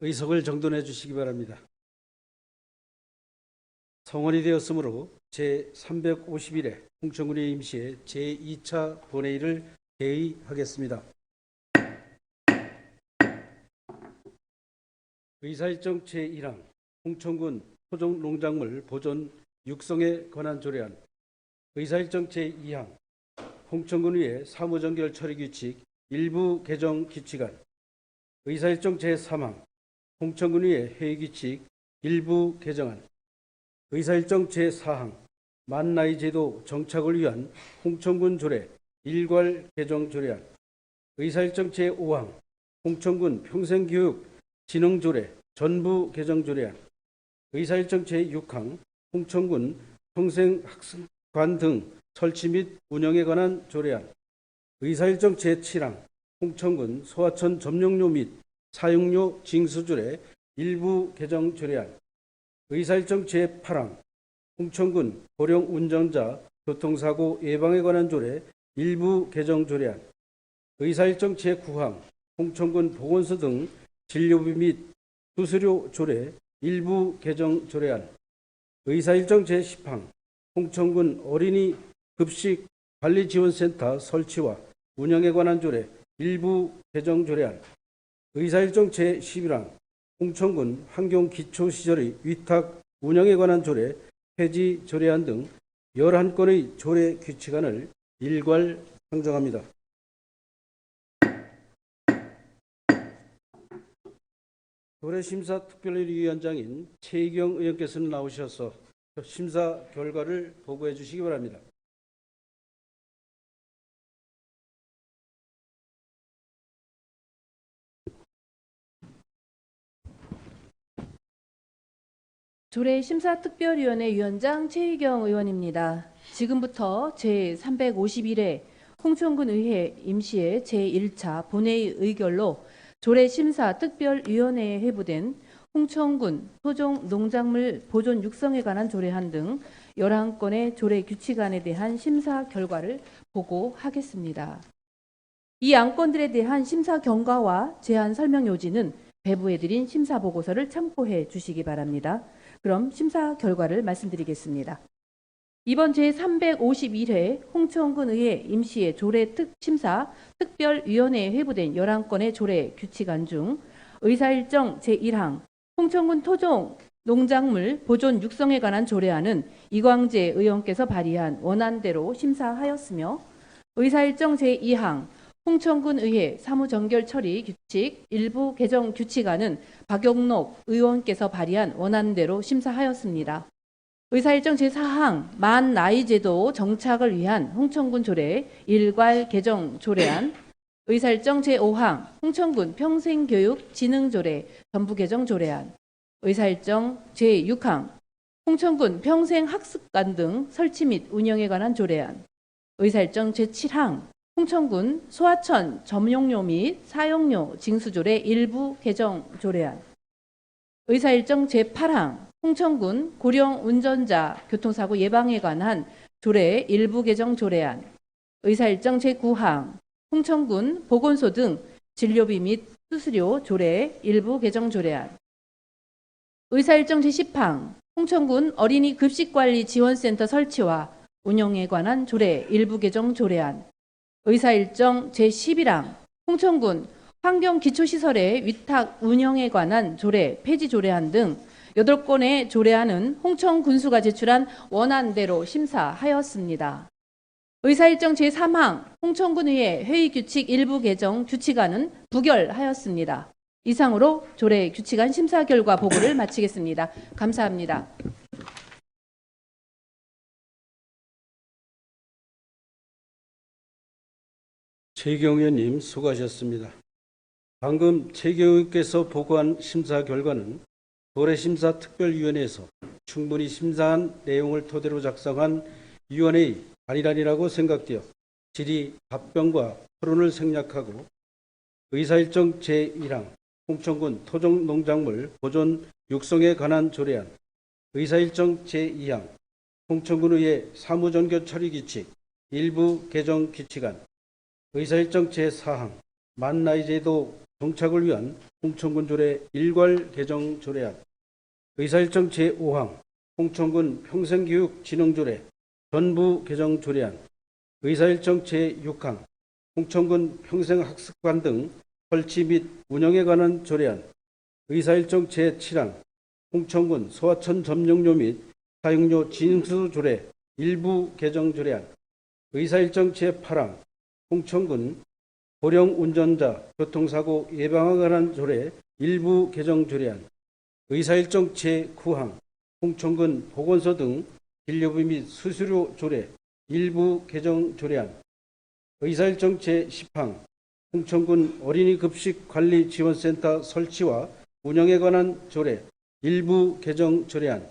의석을 정돈해 주시기 바랍니다. 성원이 되었으므로 제351회 홍천군의 임시회 제2차 본회의를 개의하겠습니다. 의사일정 제1항 홍천군 토종농작물 보존 육성에 관한 조례안. 의사일정 제2항 홍천군의회 사무정결 처리규칙 일부 개정 규칙안. 의사일정 제3항 홍천군의회 회의규칙 일부 개정안. 의사일정 제4항 만나이제도 정착을 위한 홍천군 조례 일괄 개정 조례안. 의사일정 제5항 홍천군 평생교육 진흥조례 전부 개정 조례안. 의사일정 제6항 홍천군 평생학습관 등 설치 및 운영에 관한 조례안. 의사일정 제7항 홍천군 소하천 점용료 및 사용료 징수조례 일부 개정 조례안. 의사일정 제8항 홍천군 고령 운전자 교통사고 예방에 관한 조례 일부 개정 조례안. 의사일정 제9항 홍천군 보건소 등 진료비 및 수수료 조례 일부 개정 조례안. 의사일정 제10항 홍천군 어린이 급식 관리지원센터 설치와 운영에 관한 조례 일부 개정 조례안. 의사일정 제11항 홍천군 환경기초시설의 위탁 운영에 관한 조례 폐지 조례안 등 11건의 조례 규칙안을 일괄 상정합니다. 조례심사특별위원장인 최희경 의원께서는 나오셔서 심사 결과를 보고해 주시기 바랍니다. 조례심사특별위원회 위원장 최희경 의원입니다. 지금부터 제351회 홍천군의회 임시회 제1차 본회의 의결로 조례심사특별위원회에 회부된 홍천군 토종농작물 보존 육성에 관한 조례안 등 11건의 조례 규칙안에 대한 심사 결과를 보고하겠습니다. 이 안건들에 대한 심사 경과와 제안 설명 요지는 배부해드린 심사보고서를 참고해 주시기 바랍니다. 그럼 심사 결과를 말씀드리겠습니다. 이번 제351회 홍천군의회 임시회 조례 심사 특별위원회에 회부된 11건의 조례 규칙안 중 의사일정 제1항 홍천군 토종 농작물 보존 육성에 관한 조례안은 이광재 의원께서 발의한 원안대로 심사하였으며, 의사일정 제2항 홍천군의회 사무정결 처리 규칙 일부 개정 규칙안은 박용록 의원께서 발의한 원안대로 심사하였습니다. 의사일정 제4항 만나이제도 정착을 위한 홍천군 조례 일괄 개정 조례안. 의사일정 제5항 홍천군 평생교육 진흥조례 전부 개정 조례안. 의사일정 제6항 홍천군 평생학습관 등 설치 및 운영에 관한 조례안. 의사일정 제7항 홍천군 소하천 점용료 및 사용료 징수조례 일부 개정 조례안. 의사일정 제8항 홍천군 고령 운전자 교통사고 예방에 관한 조례 일부 개정 조례안. 의사일정 제9항 홍천군 보건소 등 진료비 및 수수료 조례 일부 개정 조례안. 의사일정 제10항 홍천군 어린이 급식관리 지원센터 설치와 운영에 관한 조례 일부 개정 조례안. 의사일정 제11항 홍천군 환경기초시설의 위탁 운영에 관한 조례 폐지 조례안 등 8건의 조례안은 홍천군수가 제출한 원안대로 심사하였습니다. 의사일정 제3항 홍천군의회 회의규칙 일부 개정 규칙안은 부결하였습니다. 이상으로 조례 규칙안 심사 결과 보고를 마치겠습니다. 감사합니다. 최희경 의원님 수고하셨습니다. 방금 최희경 의원께서 보고한 심사 결과는 조례심사특별위원회에서 충분히 심사한 내용을 토대로 작성한 위원회의 발의안이라고 생각되어 질의 답변과 토론을 생략하고 의사일정 제1항 홍천군 토종농작물 보존 육성에 관한 조례안, 의사일정 제2항 홍천군의회 사무정결 처리규칙 일부 개정 규칙안, 의사일정 제4항 만나이제도 정착을 위한 홍천군 조례 일괄 개정 조례안, 의사일정 제5항 홍천군 평생교육진흥조례 전부 개정 조례안, 의사일정 제6항 홍천군 평생학습관 등 설치 및 운영에 관한 조례안, 의사일정 제7항 홍천군 소하천 점용료 및 사용료 징수 조례 일부 개정 조례안, 의사일정 제8항 홍천군 고령 운전자 교통사고 예방에 관한 조례 일부 개정 조례안, 의사일정 제9항 홍천군 보건소 등 진료비 및 수수료 조례 일부 개정 조례안, 의사일정 제10항 홍천군 어린이급식관리지원센터 설치와 운영에 관한 조례 일부 개정 조례안,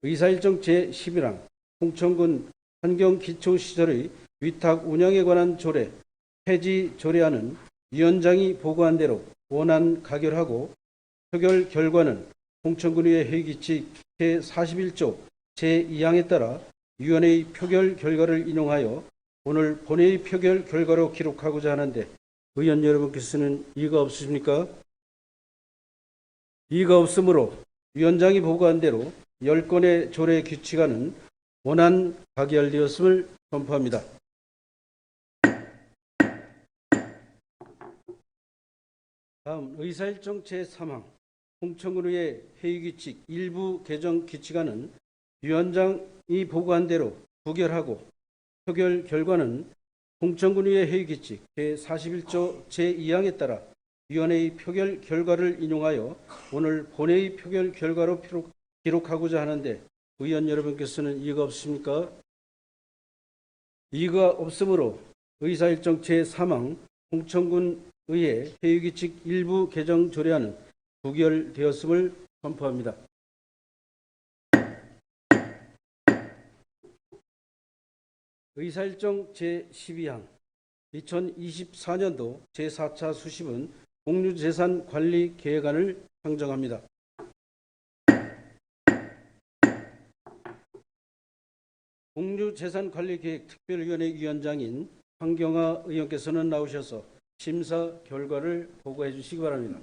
의사일정 제11항 홍천군 환경기초시설의 위탁 운영에 관한 조례 폐지 조례안은 위원장이 보고한 대로 원안 가결하고 표결 결과는 홍천군의회 회의규칙 제41조 제2항에 따라 위원회의 표결 결과를 인용하여 오늘 본회의 표결 결과로 기록하고자 하는데 의원 여러분께서는 이의가 없으십니까? 이의가 없으므로 위원장이 보고한 대로 10건의 조례 규칙안은 원안 가결되었음을 선포합니다. 다음 의사일정 제3항 홍천군의회 회의규칙 일부 개정 규칙안은 위원장이 보고한 대로 부결하고 표결 결과는 홍천군의회 회의규칙 제41조 제2항에 따라 위원회의 표결 결과를 인용하여 오늘 본회의 표결 결과로 기록하고자 하는데 의원 여러분께서는 이의가 없으십니까? 이의가 없으므로 의사일정 제3항 홍천군의회 회의규칙 일부 개정 조례안은 부결되었음을 선포합니다. 의사일정 제12항 2024년도 제4차 수십은 공유재산관리계획안을 상정합니다. 공유재산관리계획 특별위원회 위원장인 황경화 의원께서는 나오셔서 심사 결과를 보고해 주시기 바랍니다.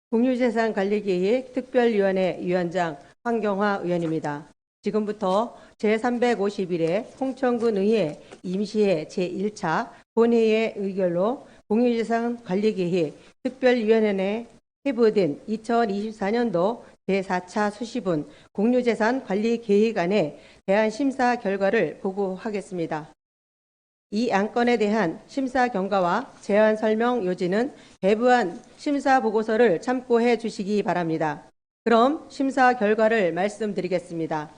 공유재산관리계획 특별위원회 위원장 황경화 의원입니다. 지금부터 제351회 홍천군의회 임시회 제1차 본회의의 의결로 공유재산관리계획 특별위원회에 회부된 2024년도 제4차 수시분 공유재산관리계획안에 대한 심사 결과를 보고하겠습니다. 이 안건에 대한 심사 경과와 제안 설명 요지는 배부한 심사 보고서를 참고해 주시기 바랍니다. 그럼 심사 결과를 말씀드리겠습니다.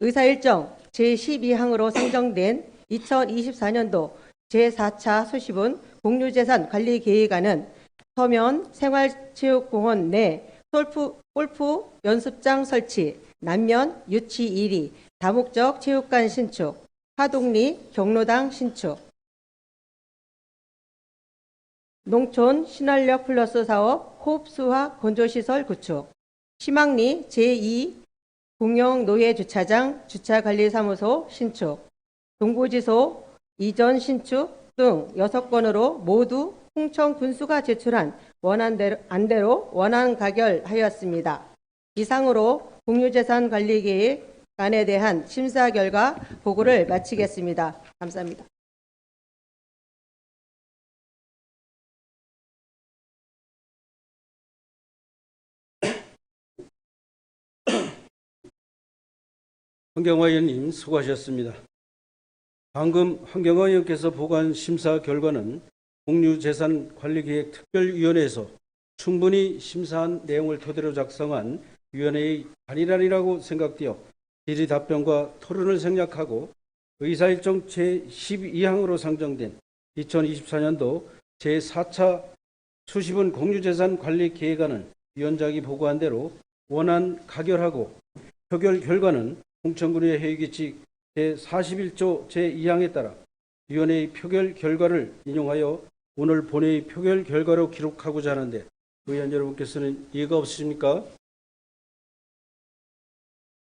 의사일정 제12항으로 상정된 2024년도 제4차 수시분 공유재산관리계획안은 서면 생활체육공원 내 골프 연습장 설치, 남면 유치 1위, 다목적 체육관 신축, 하동리 경로당 신축, 농촌 신활력 플러스 사업 호흡수화 건조시설 구축, 심학리 제2 공영노예주차장 주차관리사무소 신축, 동부지소 이전 신축 등 6건으로 모두 홍천군수가 제출한 안대로 원안 가결하였습니다. 이상으로 공유재산관리계획 안에 대한 심사 결과 보고를 마치겠습니다. 감사합니다. 황경화 의원님 수고하셨습니다. 방금 황경화 의원께서 보고한 심사 결과는 공유재산관리계획 특별위원회에서 충분히 심사한 내용을 토대로 작성한 위원회의 단일안이라고 생각되어 질의답변과 토론을 생략하고 의사일정 제12항으로 상정된 2024년도 제4차 수시분 공유재산관리계획안은 위원장이 보고한 대로 원안 가결하고 표결 결과는 홍천군의회 회의규칙 제41조 제2항에 따라 위원회의 표결 결과를 인용하여 오늘 본회의 표결 결과로 기록하고자 하는데 의원 여러분께서는 이의가 없으십니까?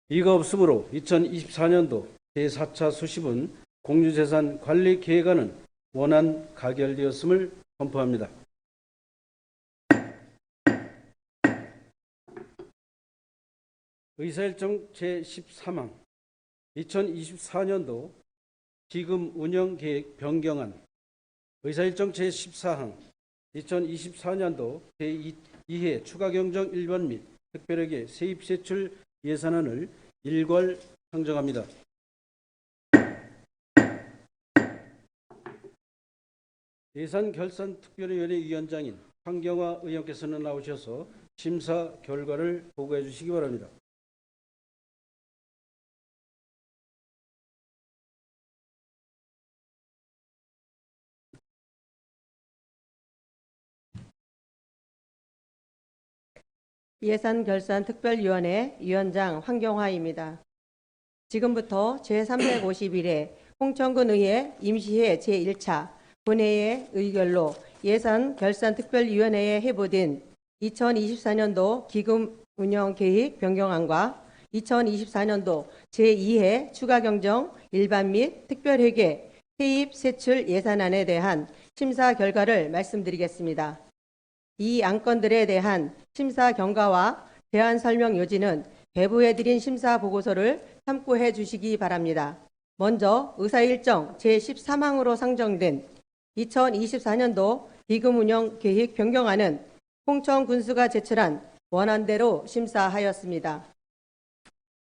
이의가 없으므로 2024년도 제4차 수시분 공유재산 관리 계획안은 원안 가결되었음을 선포합니다. 의사일정 제13항 2024년도 기금 운영 계획 변경안 의사일정 제14항 2024년도 제2회 추가경정 1번 및 특별회계 세입세출 예산안을 일괄 상정합니다. 예산결산특별위원회 위원장인 황경화 의원께서는 나오셔서 심사 결과를 보고해 주시기 바랍니다. 예산결산특별위원회 위원장 황경화입니다. 지금부터 제351회 홍천군의회 임시회 제1차 본회의 의결로 예산결산특별위원회에 회부된 2024년도 기금운영계획 변경안과 2024년도 제2회 추가경정 일반 및 특별회계 세입세출 예산안에 대한 심사 결과를 말씀드리겠습니다. 이 안건들에 대한 심사 경과와 대안 설명 요지는 배부해드린 심사 보고서를 참고해 주시기 바랍니다. 먼저 의사일정 제13항으로 상정된 2024년도 기금운영계획 변경안은 홍천군수가 제출한 원안대로 심사하였습니다.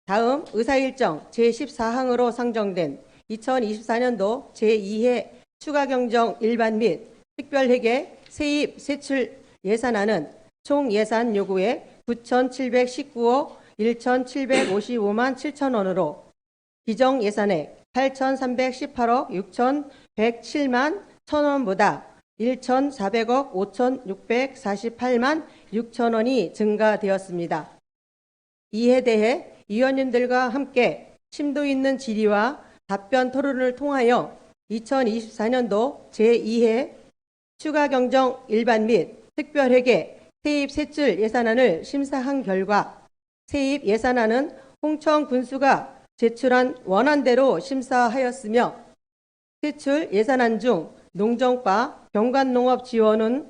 다음 의사일정 제14항으로 상정된 2024년도 제2회 추가경정 일반 및 특별회계 세입세출 예산안은 총 예산 요구액 9,719억 1,755만 7천 원으로 기정 예산액 8,318억 6,107만 1천 원보다 1,400억 5,648만 6천 원이 증가되었습니다. 이에 대해 위원님들과 함께 심도 있는 질의와 답변 토론을 통하여 2024년도 제2회 추가경정 일반 및 특별회계 세입세출 예산안을 심사한 결과 세입 예산안은 홍천군수가 제출한 원안대로 심사하였으며 세출 예산안 중 농정과 경관농업 지원은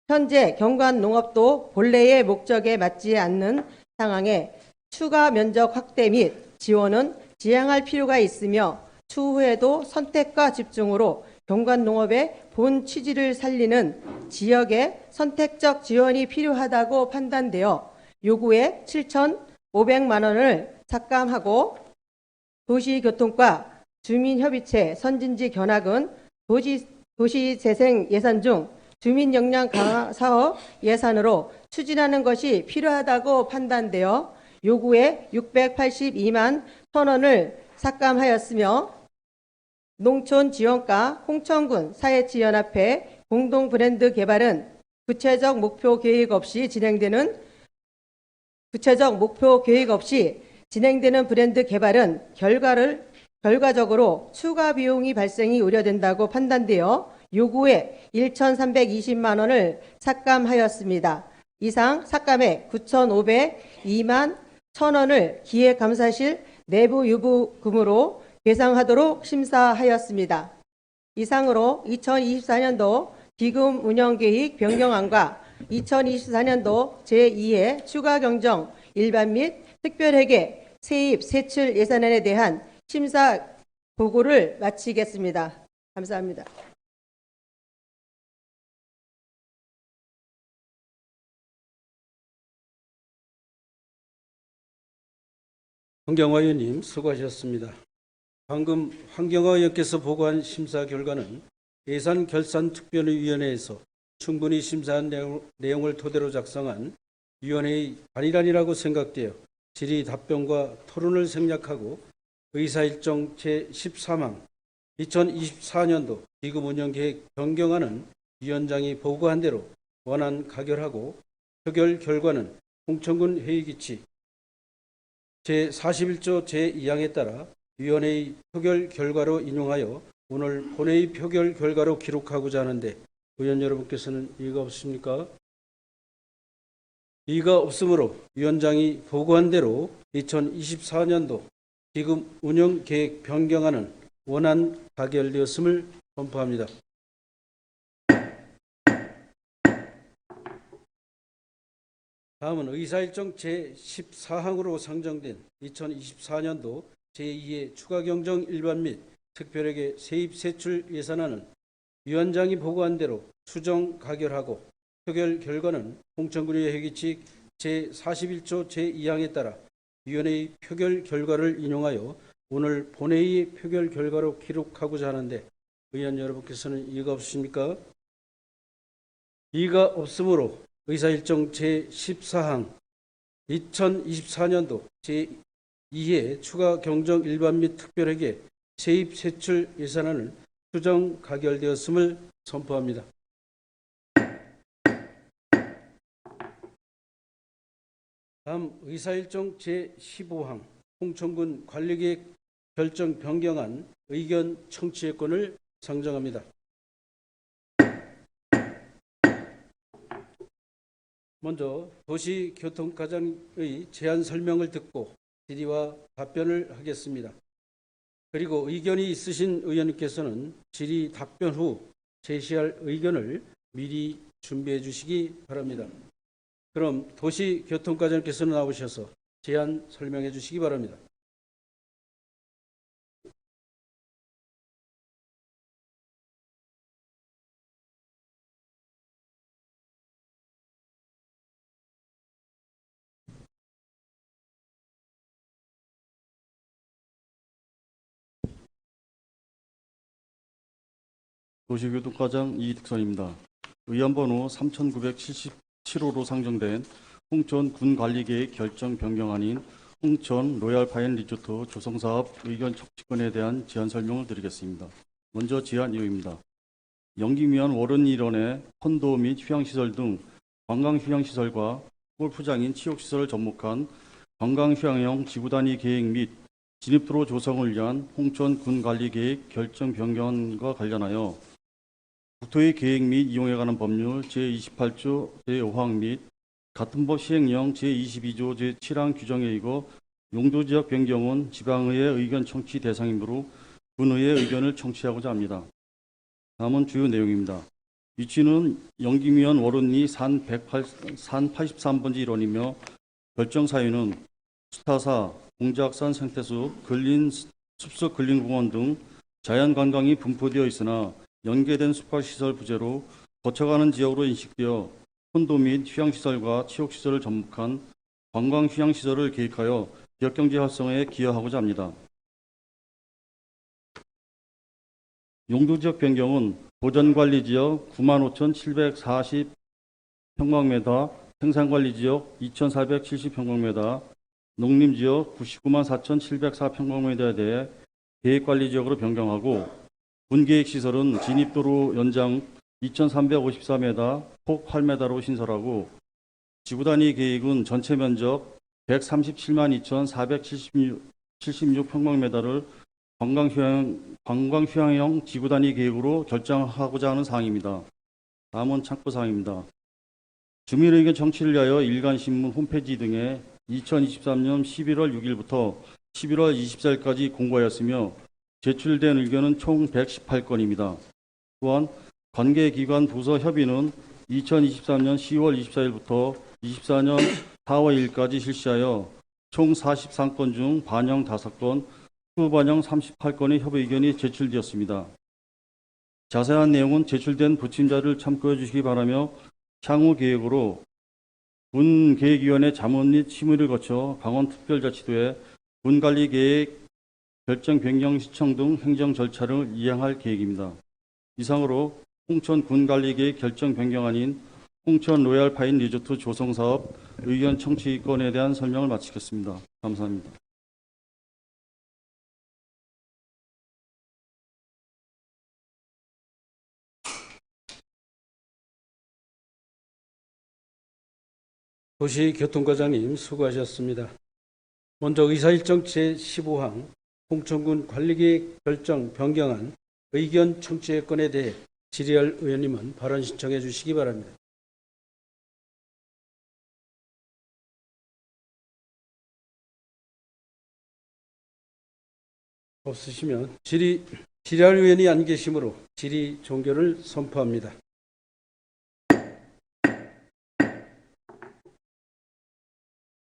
현재 경관농업도 본래의 목적에 맞지 않는 상황에 추가 면적 확대 및 지원은 지양할 필요가 있으며 추후에도 선택과 집중으로 경관농업의 본 취지를 살리는 지역의 선택적 지원이 필요하다고 판단되어 요구액 7,500만 원을 삭감하고 도시교통과 주민협의체 선진지 견학은 도시재생 예산 중 주민역량 강화 사업 예산으로 추진하는 것이 필요하다고 판단되어 요구액 682만 1천 원을 삭감하였으며 농촌지원과 홍천군 사회치연합회 공동 브랜드 개발은 구체적 목표 계획 없이 진행되는 브랜드 개발은 결과적으로 추가 비용이 발생이 우려된다고 판단되어 요구액 1,320만 원을 삭감하였습니다. 이상 삭감액 9,502만 1천 원을 기획감사실 내부 유보금으로 계상하도록 심사하였습니다. 이상으로 2024년도 기금운영계획 변경안과 2024년도 제2회 추가경정 일반 및 특별회계 세입세출 예산안에 대한 심사 보고를 마치겠습니다. 감사합니다. 황경화 의원님 수고하셨습니다. 방금 황경화 의원께서 보고한 심사 결과는 예산결산특별위원회에서 충분히 심사한 내용을 토대로 작성한 위원회의 관이란이라고 생각되어 질의 답변과 토론을 생략하고 의사일정 제13항 2024년도 기금운영계획 변경안은 위원장이 보고한 대로 원안 가결하고 표결 결과는 홍천군 회의기치 제41조 제2항에 따라 위원회의 표결 결과로 인용하여 오늘 본회의 표결 결과로 기록하고자 하는데 의원 여러분께서는 이의가 없으십니까? 이의가 없으므로 위원장이 보고한 대로 2024년도 기금 운영 계획 변경안은 원안 가결되었음을 선포합니다. 다음은 의사일정 제14항으로 상정된 2024년도 제2의 추가경정 일반 및 특별회계 세입세출 예산안은 위원장이 보고한 대로 수정 가결하고 표결 결과는 홍천군의 회기칙 제41조 제2항에 따라 위원회의 표결 결과를 인용하여 오늘 본회의 표결 결과로 기록하고자 하는데 의원 여러분께서는 이의가 없으십니까? 이의가 없으므로 의사일정 제14항 2024년도 제2회 추가 경정 일반 및 특별회계 세입 세출 예산안은 수정 가결되었음을 선포합니다. 다음 의사일정 제15항 홍천군 관리계획 결정 변경안 의견 청취권을 상정합니다. 먼저 도시교통과장의 제안 설명을 듣고 질의와 답변을 하겠습니다. 그리고 의견이 있으신 의원님께서는 질의 답변 후 제시할 의견을 미리 준비해 주시기 바랍니다. 그럼 도시교통과장께서는 나오셔서 제안 설명해 주시기 바랍니다. 도시교통과장 이득선입니다. 의안번호 3977호로 상정된 홍천 군관리계획 결정 변경안인 홍천 로얄파인 리조트 조성사업 의견 촉취권에 대한 제안 설명을 드리겠습니다. 먼저 제안 이유입니다. 영기미안 월은 일원의 콘도 및 휴양시설 등 관광휴양시설과 골프장인 치욕시설을 접목한 관광휴양형 지구단위 계획 및 진입도로 조성을 위한 홍천 군관리계획 결정 변경안과 관련하여 국토의 계획 및 이용에 관한 법률 제28조 제5항 및 같은 법 시행령 제22조 제7항 규정에 의거 용도지역 변경은 지방의회 의견 청취 대상이므로 군의회 의견을 청취하고자 합니다. 다음은 주요 내용입니다. 위치는 영기미연 월은리 산 83번지 일원이며 결정 사유는 수타사, 공작산 생태숲, 숲속 근린공원 등 자연관광이 분포되어 있으나 연계된 숙박시설 부재로 거쳐가는 지역으로 인식되어 콘도 및 휴양시설과 치욕시설을 접목한 관광휴양시설을 계획하여 지역경제 활성화에 기여하고자 합니다. 용도지역 변경은 보전관리지역 95,740평방미터, 생산관리지역 2,470평방미터, 농림지역 994,704평방미터에 대해 계획관리지역으로 변경하고 군계획시설은 진입도로 연장 2,354m, 폭 8m로 신설하고 지구단위 계획은 전체 면적 137만 2,476평방미터를 관광휴양형 지구단위 계획으로 결정하고자 하는 사항입니다. 다음은 참고사항입니다. 주민의견 청취를 위하여 일간신문 홈페이지 등에 2023년 11월 6일부터 11월 24일까지 공고하였으며 제출된 의견은 총 118건입니다. 또한 관계기관 부서 협의는 2023년 10월 24일부터 24년 4월 2일까지 실시하여 총 43건 중 반영 5건, 후반영 38건의 협의 의견이 제출되었습니다. 자세한 내용은 제출된 부침자를 참고해 주시기 바라며 향후 계획으로 군계획위원회 자문 및 심의를 거쳐 강원특별자치도에 군관리계획 결정 변경 시청 등 행정 절차를 이행할 계획입니다. 이상으로 홍천 군관리계획 결정 변경안인 홍천 로얄파인 리조트 조성사업 의견 청취권에 대한 설명을 마치겠습니다. 감사합니다. 도시교통과장님 수고하셨습니다. 먼저 의사일정 제15항 홍천군 관리계획 결정 변경안 의견 청취의 건에 대해 질의할 의원님은 발언 신청해 주시기 바랍니다. 없으시면 질의할 의원이 안 계시므로 질의 종결을 선포합니다.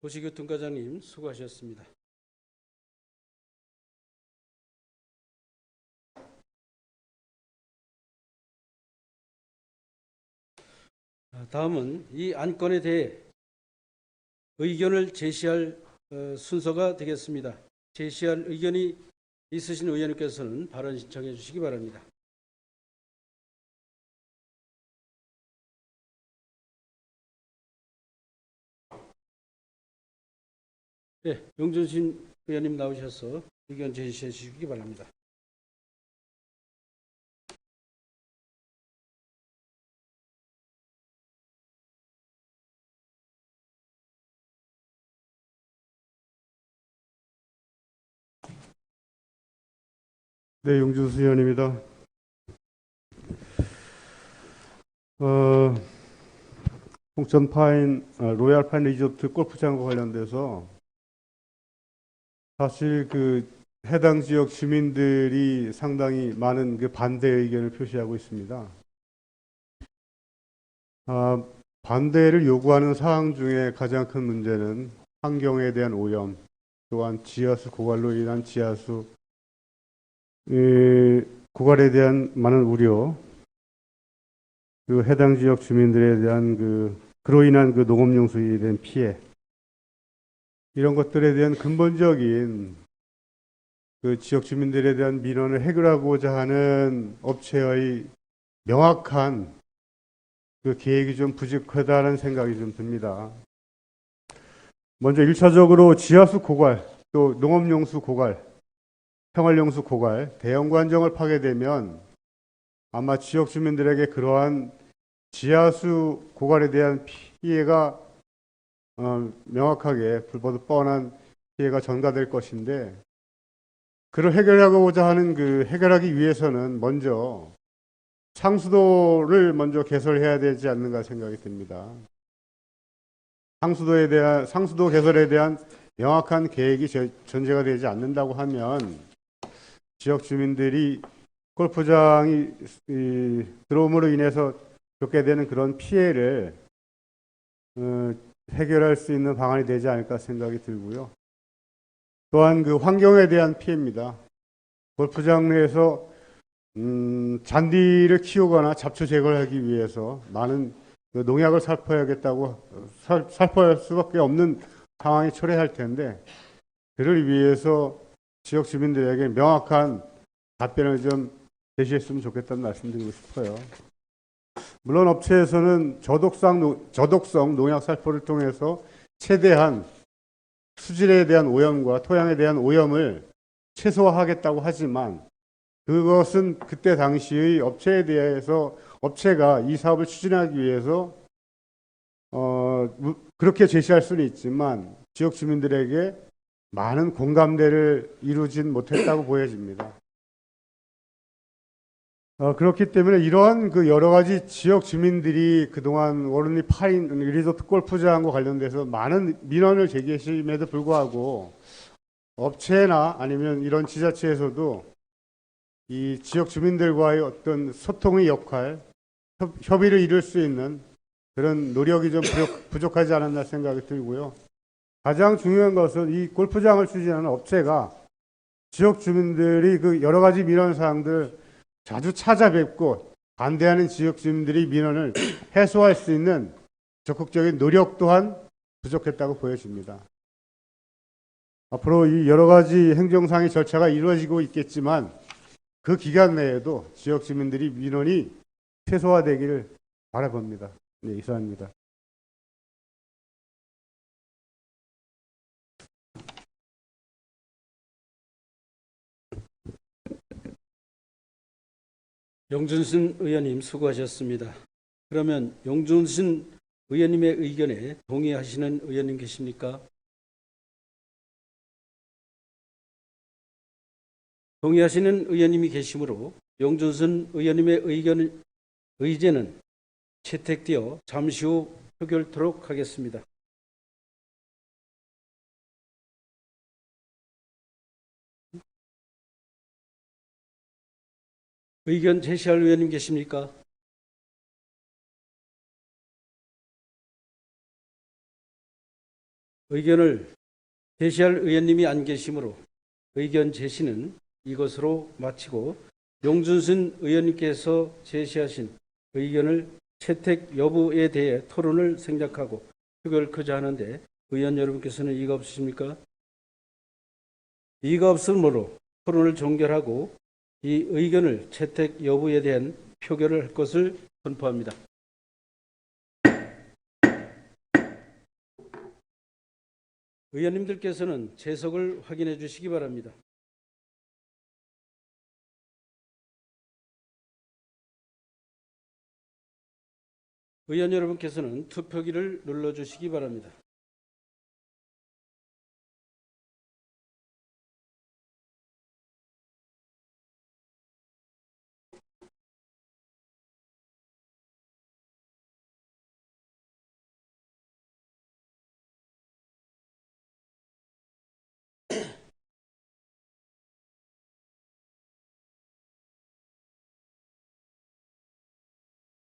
도시교통과장님 수고하셨습니다. 다음은 이 안건에 대해 의견을 제시할 순서가 되겠습니다. 제시할 의견이 있으신 의원님께서는 발언 신청해 주시기 바랍니다. 네, 용준신 의원님 나오셔서 의견 제시해 주시기 바랍니다. 네, 용준수 의원입니다. 홍천 로얄 파인 리조트 골프장과 관련돼서 사실 그 해당 지역 주민들이 상당히 많은 그 반대 의견을 표시하고 있습니다. 반대를 요구하는 사항 중에 가장 큰 문제는 환경에 대한 오염, 또한 지하수 고갈로 인한 지하수 고갈에 대한 많은 우려, 그 해당 지역 주민들에 대한 그로 인한 그 농업용수에 대한 피해, 이런 것들에 대한 근본적인 그 지역 주민들에 대한 민원을 해결하고자 하는 업체의 명확한 그 계획이 좀 부족하다는 생각이 좀 듭니다. 먼저 1차적으로 지하수 고갈, 또 농업용수 고갈, 생활용수 고갈, 대형관정을 파괴되면 아마 지역 주민들에게 그러한 지하수 고갈에 대한 피해가 명확하게 불보듯 뻔한 피해가 전가될 것인데, 그를 해결하고자 하는 해결하기 위해서는 먼저 상수도를 먼저 개설해야 되지 않는가 생각이 듭니다. 상수도 개설에 대한 명확한 계획이 전제가 되지 않는다고 하면 지역 주민들이 골프장이 들어옴으로 인해서 겪게 되는 그런 피해를 해결할 수 있는 방안이 되지 않을까 생각이 들고요. 또한 그 환경에 대한 피해입니다. 골프장 내에서 잔디를 키우거나 잡초 제거를 하기 위해서 많은 농약을 살포할 수밖에 없는 상황이 초래할 텐데, 그를 위해서 지역 주민들에게 명확한 답변을 좀 제시했으면 좋겠다는 말씀드리고 싶어요. 물론 업체에서는 저독성 농약 살포를 통해서 최대한 수질에 대한 오염과 토양에 대한 오염을 최소화하겠다고 하지만, 그것은 그때 당시의 업체에 대해서 업체가 이 사업을 추진하기 위해서 그렇게 제시할 수는 있지만 지역 주민들에게 많은 공감대를 이루진 못했다고 보여집니다. 그렇기 때문에 이러한 여러 가지 지역 주민들이 그동안 워런리 파인 리조트 골프장과 관련돼서 많은 민원을 제기했음에도 불구하고 업체나 아니면 이런 지자체에서도 이 지역 주민들과의 어떤 소통의 역할, 협의를 이룰 수 있는 그런 노력이 좀 부족하지 않았나 생각이 들고요. 가장 중요한 것은 이 골프장을 추진하는 업체가 지역 주민들이 여러 가지 민원 사항들 자주 찾아뵙고 반대하는 지역 주민들이 민원을 해소할 수 있는 적극적인 노력 또한 부족했다고 보여집니다. 앞으로 이 여러 가지 행정상의 절차가 이루어지고 있겠지만 그 기간 내에도 지역 주민들이 민원이 최소화되기를 바라봅니다. 네, 이상입니다. 용준신 의원님 수고하셨습니다. 그러면 용준신 의원님의 의견에 동의하시는 의원님 계십니까? 동의하시는 의원님이 계시므로 용준순 의원님의 의제는 채택되어 잠시 후 표결토록 하겠습니다. 의견 제시할 의원님 계십니까? 의견을 제시할 의원님이 안 계시므로 의견 제시는 이것으로 마치고 용준순 의원님께서 제시하신 의견을 채택 여부에 대해 토론을 생략하고 표결코자 하는데 의원 여러분께서는 이의가 없으십니까? 이의가 없으므로 토론을 종결하고 이 의견을 채택 여부에 대한 표결을 할 것을 선포합니다. 의원님들께서는 재석을 확인해 주시기 바랍니다. 의원 여러분께서는 투표기를 눌러주시기 바랍니다.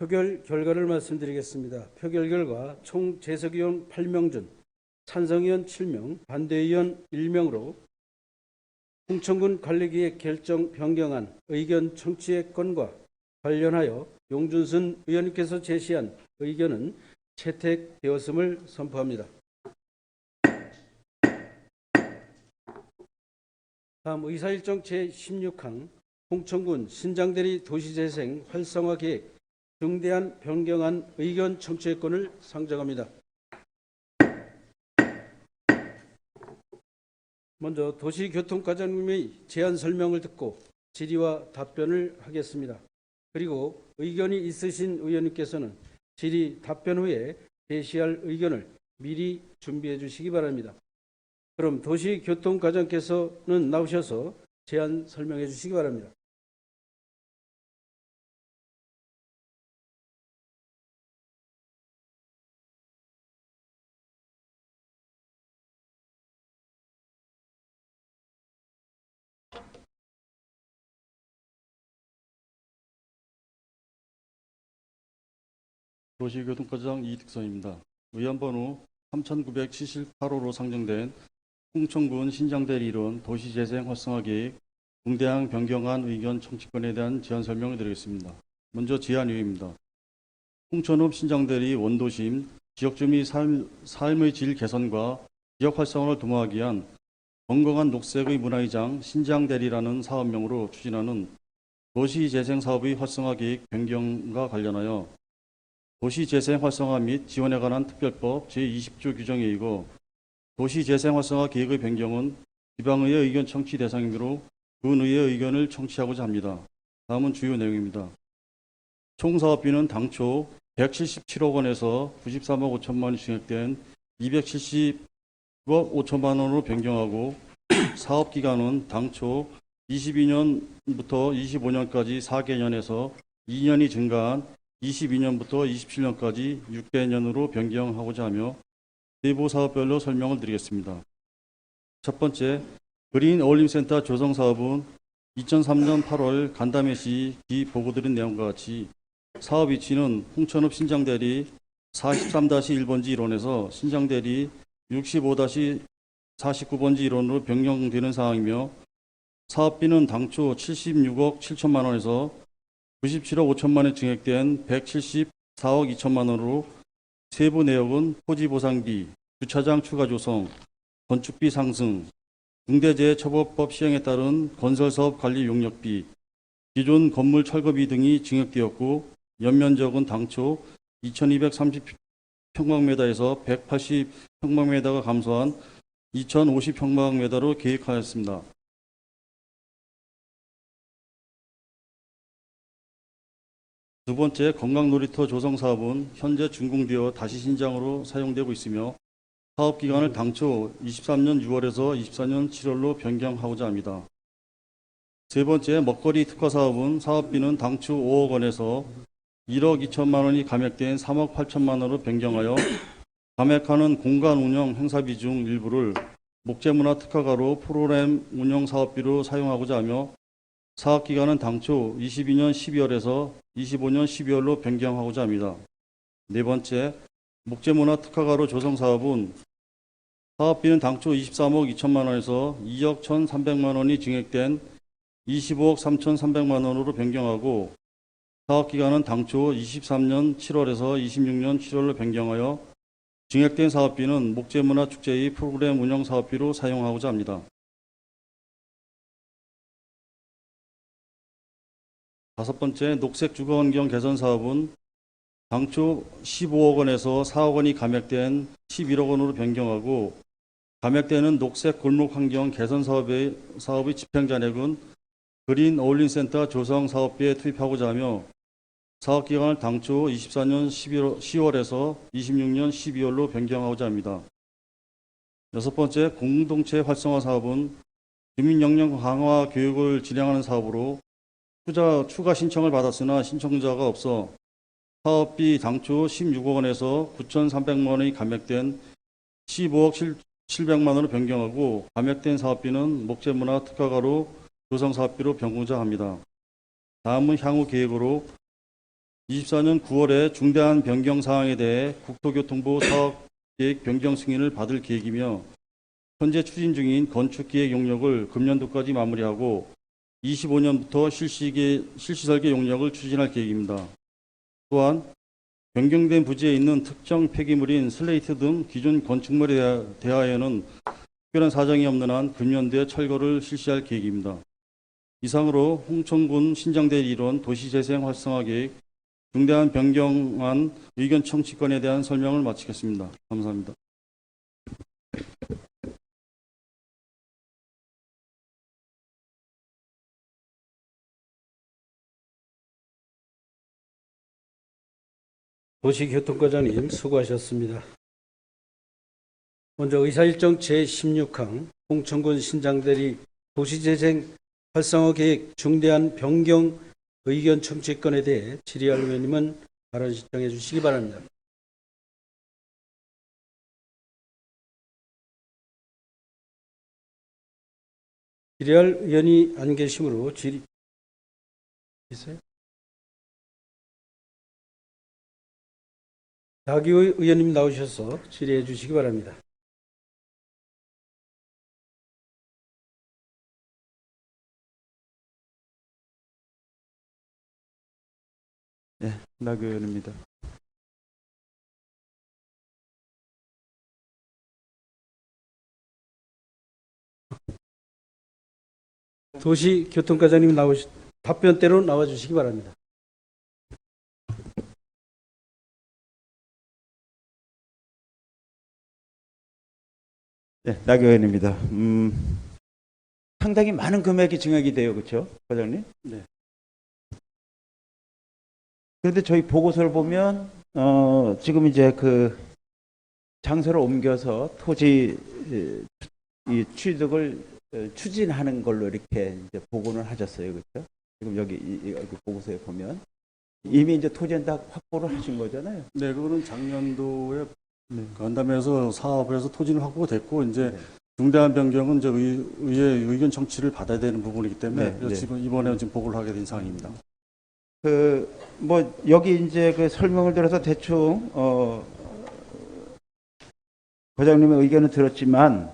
표결 결과를 말씀드리겠습니다. 표결 결과 총 재석의원 8명 중 찬성의원 7명, 반대의원 1명으로 홍천군 관리계획 결정 변경안 의견 청취의 건과 관련하여 용준순 의원님께서 제시한 의견은 채택되었음을 선포합니다. 다음 의사일정 제16항 홍천군 신장대리 도시재생 활성화 계획 중대한 변경안 의견 청취의 건을 상정합니다. 먼저 도시교통과장님의 제안 설명을 듣고 질의와 답변을 하겠습니다. 그리고 의견이 있으신 의원님께서는 질의 답변 후에 제시할 의견을 미리 준비해 주시기 바랍니다. 그럼 도시교통과장께서는 나오셔서 제안 설명해 주시기 바랍니다. 도시교통과장 이득선입니다. 의원번호 3978호로 상정된 홍천군 신장대리 이론 도시재생 활성화 계획 중대항 변경안 의견 청취권에 대한 제안 설명을 드리겠습니다. 먼저 제안 이유입니다. 홍천읍 신장대리 원도심 지역주민 삶의 질 개선과 지역 활성화를 도모하기 위한 건강한 녹색의 문화의장 신장대리라는 사업명으로 추진하는 도시재생 사업의 활성화 계획 변경과 관련하여 도시재생 활성화 및 지원에 관한 특별법 제20조 규정에 의거 도시재생 활성화 계획의 변경은 지방의회 의견 청취 대상이므로 군의회 의견을 청취하고자 합니다. 다음은 주요 내용입니다. 총 사업비는 당초 177억 원에서 93억 5천만 원이 증액된 270억 5천만 원으로 변경하고 사업기간은 당초 22년부터 25년까지 4개년에서 2년이 증가한 22년부터 27년까지 6개년으로 변경하고자 하며 세부 사업별로 설명을 드리겠습니다. 첫 번째, 그린 어울림센터 조성 사업은 2003년 8월 간담회시 기 보고드린 내용과 같이 사업 위치는 홍천읍 신장대리 43-1번지 1원에서 신장대리 65-49번지 1원으로 변경되는 사항이며 사업비는 당초 76억 7천만 원에서 97억 5천만 원 증액된 174억 2천만 원으로 세부 내역은 토지 보상비, 주차장 추가 조성, 건축비 상승, 중대재해처벌법 시행에 따른 건설사업 관리 용역비, 기존 건물 철거비 등이 증액되었고 연면적은 당초 2230평방미터에서 180평방미터가 감소한 2050평방미터로 계획하였습니다. 두 번째, 건강놀이터 조성 사업은 현재 준공되어 다시 신장으로 사용되고 있으며 사업기간을 당초 23년 6월에서 24년 7월로 변경하고자 합니다. 세 번째, 먹거리 특화 사업은 사업비는 당초 5억 원에서 1억 2천만 원이 감액된 3억 8천만 원으로 변경하여 감액하는 공간 운영 행사비 중 일부를 목재문화 특화가로 프로그램 운영 사업비로 사용하고자 하며 사업기간은 당초 22년 12월에서 25년 12월로 변경하고자 합니다. 네 번째, 목재문화 특화가로 조성 사업은 사업비는 당초 23억 2천만 원에서 2억 1,300만 원이 증액된 25억 3,300만 원으로 변경하고 사업기간은 당초 23년 7월에서 26년 7월로 변경하여 증액된 사업비는 목재문화 축제의 프로그램 운영 사업비로 사용하고자 합니다. 다섯 번째, 녹색 주거환경 개선 사업은 당초 15억 원에서 4억 원이 감액된 11억 원으로 변경하고 감액되는 녹색 골목 환경 개선 사업의 집행 잔액은 그린 어울림 센터 조성 사업비에 투입하고자 하며 사업 기간을 당초 24년 10월에서 26년 12월로 변경하고자 합니다. 여섯 번째, 공동체 활성화 사업은 주민 역량 강화 교육을 진행하는 사업으로 추가 신청을 받았으나 신청자가 없어 사업비 당초 16억 원에서 9,300만 원이 감액된 15억 700만 원으로 변경하고 감액된 사업비는 목재문화 특화가로 조성 사업비로 변경하고자 합니다. 다음은 향후 계획으로 24년 9월에 중대한 변경 사항에 대해 국토교통부 사업계획 변경 승인을 받을 계획이며 현재 추진 중인 건축기획 용역을 금년도까지 마무리하고 25년부터 실시 설계 용역을 추진할 계획입니다. 또한 변경된 부지에 있는 특정 폐기물인 슬레이트 등 기존 건축물에 대하여는 특별한 사정이 없는 한 금년도에 철거를 실시할 계획입니다. 이상으로 홍천군 신장대를 이룬 도시재생 활성화 계획 중대한 변경안 의견 청취권에 대한 설명을 마치겠습니다. 감사합니다. 도시교통과장님 수고하셨습니다. 먼저 의사일정 제16항 홍천군 신장대리 도시재생 활성화 계획 중대한 변경 의견 청취권에 대해 질의할 의원님은 발언 신청해 주시기 바랍니다. 질의할 의원이 안 계시므로 질의 있어요? 박의호 의원님 나오셔서 질의해 주시기 바랍니다. 네, 박 의원입니다. 도시교통과장님 답변대로 나와 주시기 바랍니다. 네, 박 의원입니다. 상당히 많은 금액이 증액이 돼요, 그렇죠, 과장님? 네. 그런데 저희 보고서를 보면 지금 이제 그 장소를 옮겨서 토지 이 취득을 추진하는 걸로 이렇게 이제 보고는 하셨어요, 그렇죠? 지금 여기 보고서에 보면 이미 이제 토지는 다 확보를 하신 거잖아요. 네, 그거는 작년도에 간담회에서 사업을 해서 토지는 확보됐고 이제 네. 중대한 변경은 이제 의회 의견 청취를 받아야 되는 부분이기 때문에 네, 그래서 네. 지금 이번에 지금 보고를 하게 된 상황입니다. 뭐 여기 이제 그 설명을 들어서 대충 과장님의 의견을 들었지만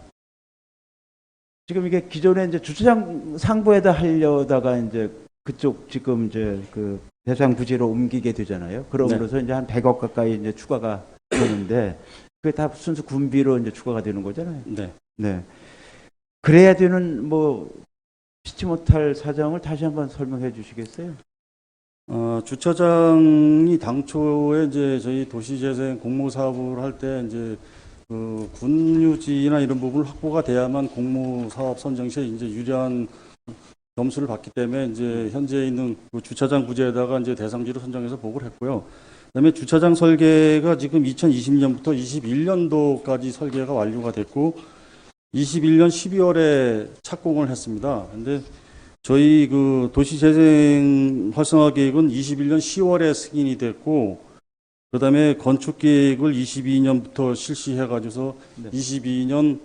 지금 이게 기존에 이제 주차장 상부에다 하려다가 이제 그쪽 지금 이제 그 대상 부지로 옮기게 되잖아요. 그러므로서 이제 한 100억 가까이 이제 추가가 되는데 그게 다 순수 군비로 이제 추가가 되는 거잖아요. 네. 네. 그래야 되는 뭐 피치 못할 사정을 다시 한번 설명해 주시겠어요? 주차장이 당초에 이제 저희 도시재생 공모 사업을 할 때 이제 그 군유지나 이런 부분을 확보가 돼야만 공모 사업 선정 시에 이제 유리한 점수를 받기 때문에 이제 현재 있는 그 주차장 부지에다가 이제 대상지로 선정해서 보고를 했고요. 그다음에 주차장 설계가 지금 2020년부터 21년도까지 설계가 완료가 됐고 21년 12월에 착공을 했습니다. 근데 저희 그 도시재생 활성화 계획은 21년 10월에 승인이 됐고, 그다음에 건축 계획을 22년부터 실시해가지고서 네. 22년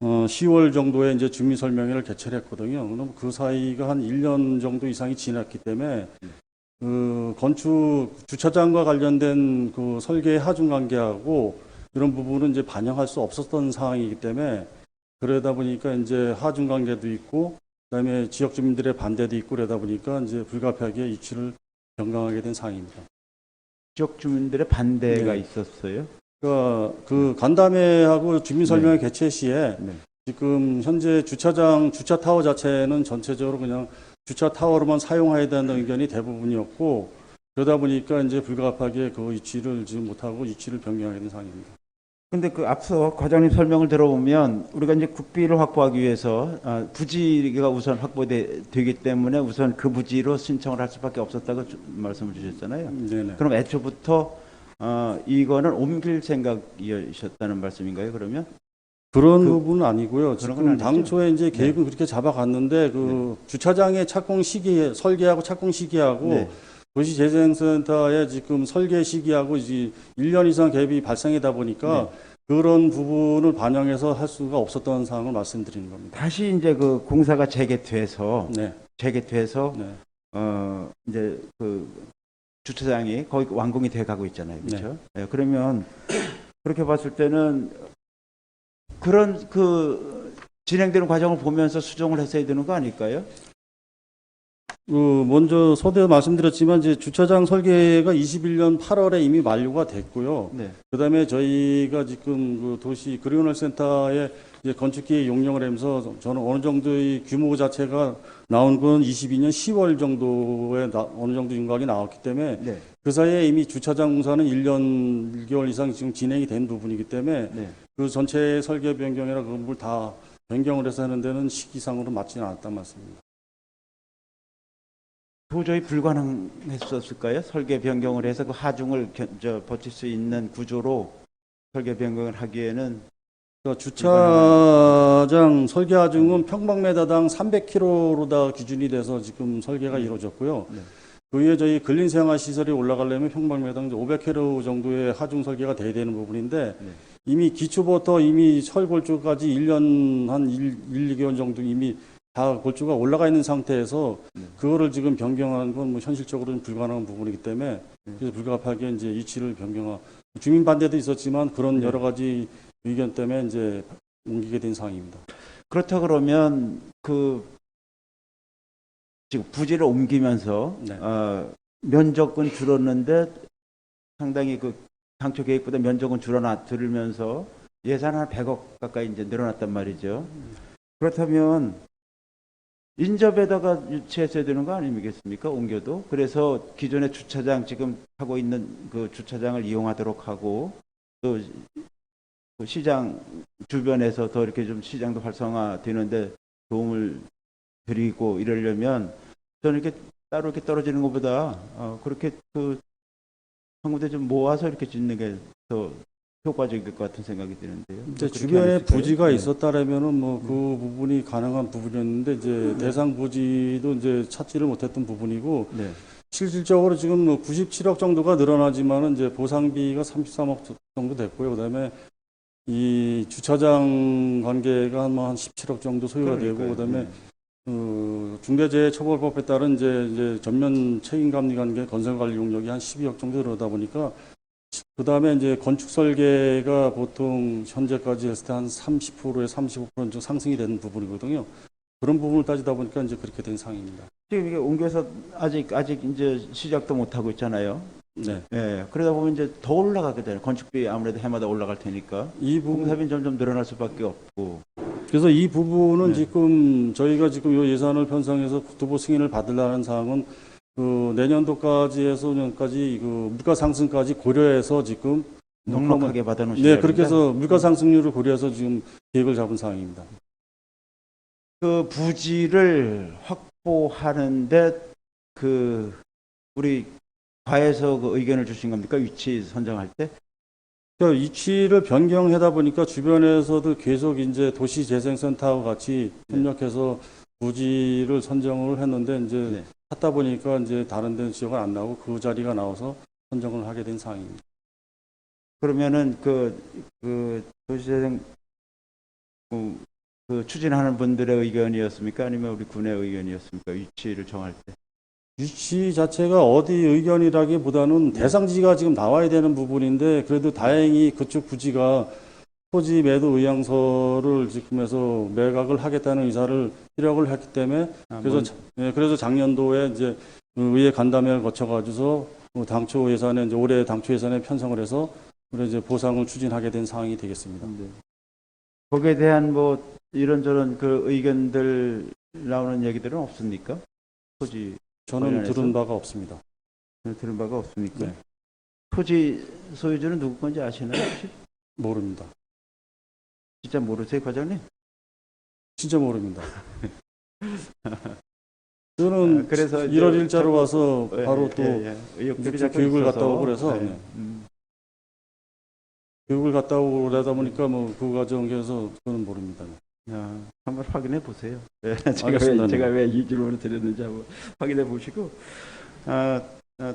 10월 정도에 이제 주민 설명회를 개최를 했거든요. 그럼 그 사이가 한 1년 정도 이상이 지났기 때문에 그 건축 주차장과 관련된 그 설계 하중 관계하고 이런 부분은 이제 반영할 수 없었던 상황이기 때문에 그러다 보니까 이제 하중 관계도 있고 그다음에 지역 주민들의 반대도 있고 그러다 보니까 이제 불가피하게 이치를 변경하게 된 상황입니다. 지역 주민들의 반대가 네. 있었어요. 그러니까 그 간담회하고 주민 설명회 개최 시에 네. 지금 현재 주차장 주차 타워 자체는 전체적으로 그냥 주차 타워로만 사용해야 된다는 의견이 대부분이었고 그러다 보니까 이제 불가피하게 그 이치를 지금 못하고 이치를 변경하게 된 상황입니다. 근데 그 앞서 과장님 설명을 들어보면 우리가 이제 국비를 확보하기 위해서 부지가 우선 확보되기 때문에 우선 그 부지로 신청을 할 수밖에 없었다고 말씀을 주셨잖아요. 네네. 그럼 애초부터 이거는 옮길 생각이셨다는 말씀인가요? 그러면 그런 부분은 아니고요. 그런 건 지금 아니죠? 당초에 이제 계획은 그렇게 잡아갔는데 그 주차장의 착공 시기 설계하고 착공 시기하고 네. 도시재생센터의 지금 설계 시기하고 이제 1년 이상 갭이 발생하다 보니까 그런 부분을 반영해서 할 수가 없었던 상황을 말씀드리는 겁니다. 다시 이제 그 공사가 재개돼서 네. 네. 네. 이제 그 주차장이 거의 완공이 돼 가고 있잖아요. 그렇죠? 네, 그러면 그렇게 봤을 때는 그런 그 진행되는 과정을 보면서 수정을 했어야 되는 거 아닐까요? 먼저 서두에 말씀드렸지만 이제 주차장 설계가 21년 8월에 이미 만료가 됐고요. 네. 그다음에 저희가 지금 그 도시 그린홀 센터에 이제 건축기획 용역을 하면서 저는 어느 정도의 규모 자체가 나온 건 22년 10월 정도에 어느 정도 윤곽이 나왔기 때문에 네. 그 사이에 이미 주차장 공사는 1년 6개월 이상 지금 진행이 된 부분이기 때문에 네. 그 전체 설계 변경이나 그런 걸 다 변경을 해서 하는 데는 시기상으로 맞지는 않았단 말씀입니다. 도저히 불가능했었을까요? 설계 변경을 해서 그 하중을 버틸 수 있는 구조로 설계 변경을 하기에는 그러니까 주차장 설계 하중은 평방미터당 300km로 다 기준이 돼서 지금 설계가 이루어졌고요. 네. 그 위에 저희 근린생활 시설이 올라가려면 평방미터당 500km 정도의 하중 설계가 돼야 되는 부분인데 네. 이미 기초부터 이미 철골조까지 1년 한 1, 2개월 정도 이미 다 골조가 올라가 있는 상태에서 그거를 지금 변경하는 건 뭐 현실적으로는 불가능한 부분이기 때문에 그래서 불가피하게 이제 이치를 주민 반대도 있었지만 그런 여러 가지 의견 때문에 이제 옮기게 된 상황입니다. 그렇다 그러면 그 지금 부지를 옮기면서 네. 면적은 줄었는데 상당히 그 당초 계획보다 면적은 줄으면서 예산 한 100억 가까이 이제 늘어났단 말이죠. 그렇다면 인접에다가 유치했어야 되는 거 아니겠습니까? 옮겨도. 그래서 기존의 주차장 지금 하고 있는 그 주차장을 이용하도록 하고 또 그 시장 주변에서 더 이렇게 좀 시장도 활성화되는데 도움을 드리고 이러려면 저는 이렇게 따로 이렇게 떨어지는 것보다 그렇게 그 한 군데 좀 모아서 이렇게 짓는 게 더 효과적일 것 같은 생각이 드는데요. 이제 그렇게 주변에 안 했을까요? 부지가 네. 있었다라면은 뭐 그 부분이 가능한 부분이었는데 이제 대상 부지도 이제 찾지를 못했던 부분이고 네. 실질적으로 지금 뭐 97억 정도가 늘어나지만은 이제 보상비가 33억 정도 됐고요. 그다음에 이 주차장 관계가 한 17억 정도 소요가 되고 그러니까요. 그다음에 중대재해처벌법에 따른 이제 전면 책임감리 관계 건설관리 용역이 한 12억 정도 들어오다 보니까 그다음에 이제 건축 설계가 보통 현재까지 했을 때 한 30%에 35% 정도 상승이 되는 부분이거든요. 그런 부분을 따지다 보니까 이제 그렇게 된 상황입니다. 지금 이게 옮겨서 아직 이제 시작도 못 하고 있잖아요. 네. 예, 그러다 보면 이제 더 올라가게 되는 건축비 아무래도 해마다 올라갈 테니까 이 부분 공사비 점점 늘어날 수밖에 없고. 그래서 이 부분은 네. 지금 저희가 지금 이 예산을 편성해서 국토부 승인을 받으려는 사항은 그 내년도까지 해서 년까지 그 물가 상승까지 고려해서 지금 넉넉하게 받아놓으시죠. 네, 그렇게 해서 물가 상승률을 고려해서 지금 계획을 잡은 사항입니다. 그 부지를 확보하는데 그 우리 과에서 그 의견을 주신 겁니까? 위치 선정할 때? 그러니까 위치를 변경하다 보니까 주변에서도 계속 이제 도시재생센터와 같이 협력해서 부지를 선정을 했는데 이제 네. 찾다 보니까 이제 다른 데 지역은 안 나오고 그 자리가 나와서 선정을 하게 된 상황입니다. 그러면은 도시재생 그 추진하는 분들의 의견이었습니까? 아니면 우리 군의 의견이었습니까? 위치를 정할 때. 위치 자체가 어디 의견이라기보다는 대상지가 지금 나와야 되는 부분인데 그래도 다행히 그쪽 부지가 토지 매도 의향서를 지금 해서 매각을 하겠다는 의사를 피력을 했기 때문에 그래서 작년도에 이제 의회 간담회를 거쳐가지고서 당초 예산에 이제 올해 당초 예산에 편성을 해서 그래 이제 보상을 추진하게 된 상황이 되겠습니다. 네. 거기에 대한 뭐 이런저런 그 의견들 나오는 얘기들은 없습니까? 토지 저는 관련해서? 들은 바가 없습니다. 들은 바가 없습니까? 네. 토지 소유주는 누구 건지 아시나요? 혹시? 모릅니다. 진짜 모르세요, 과장님? 진짜 모릅니다. 저는 그래서 1월 일자로 와서 예, 바로 예, 또 예. 의혹들이 이제 자꾸 교육을 있어서. 갔다 오고 그래서 네. 네. 교육을 갔다 오고 그러다 보니까 뭐 그 과정에서 저는 모릅니다. 한번 확인해 보세요. 네, 알겠습니다. 제가 왜 이 질문을 드렸는지 한번 확인해 보시고.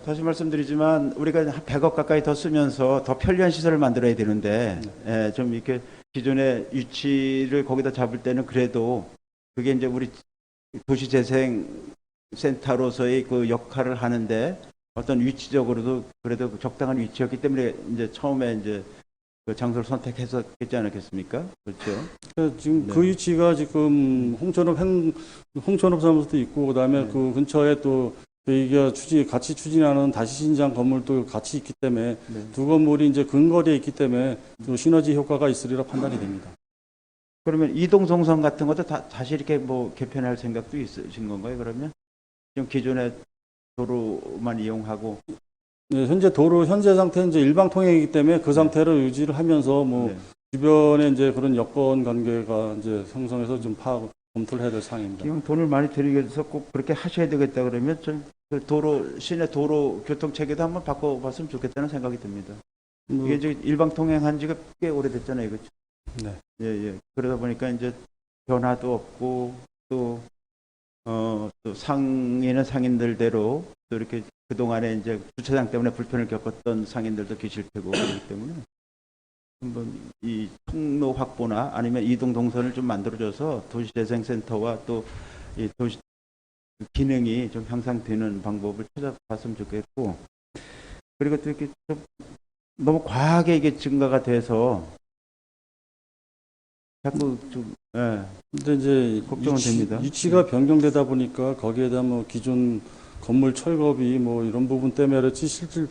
다시 말씀드리지만 우리가 한 100억 가까이 더 쓰면서 더 편리한 시설을 만들어야 되는데 좀 이렇게 기존의 위치를 거기다 잡을 때는 그래도 그게 이제 우리 도시재생센터로서의 그 역할을 하는데 어떤 위치적으로도 그래도 적당한 위치였기 때문에 이제 처음에 이제 그 장소를 선택했었겠지 않았겠습니까? 그렇죠. 지금 네. 그 위치가 지금 홍천업 사무소도 있고 그다음에 네. 그 근처에 또 저희가 같이 추진하는 다시신장 건물도 같이 있기 때문에 네. 두 건물이 이제 근거리에 있기 때문에 또 시너지 효과가 있으리라 판단이 됩니다. 그러면 이동송선 같은 것도 다시 이렇게 뭐 개편할 생각도 있으신 건가요? 그러면 지금 기존의 도로만 이용하고 네, 현재 도로 현재 상태는 이제 일방 통행이기 때문에 그 상태를 유지를 하면서 뭐 네. 주변에 이제 그런 여건 관계가 이제 형성해서 좀 검토를 해야 될 사항입니다. 기왕 돈을 많이 들이서 꼭 그렇게 하셔야 되겠다 그러면 좀 그 시내 도로 교통 체계도 한번 바꿔봤으면 좋겠다는 생각이 듭니다. 이게 이제 일방 통행한 지가 꽤 오래됐잖아요, 그렇죠? 네. 예. 그러다 보니까 이제 변화도 없고 또 상인은 상인들대로 또 이렇게 그동안에 이제 주차장 때문에 불편을 겪었던 상인들도 계실 테고 그렇기 때문에 한번 이 통로 확보나 아니면 이동 동선을 좀 만들어줘서 도시재생센터와 또 이 도시 기능이 좀 향상되는 방법을 찾아봤으면 좋겠고 그리고 또 이렇게 좀 너무 과하게 이게 증가가 돼서 자꾸 좀 근데 이제 걱정은 됩니다. 위치가 변경되다 보니까 거기에 대한 뭐 기존 건물 철거비 뭐 이런 부분 때문에 그렇지 실질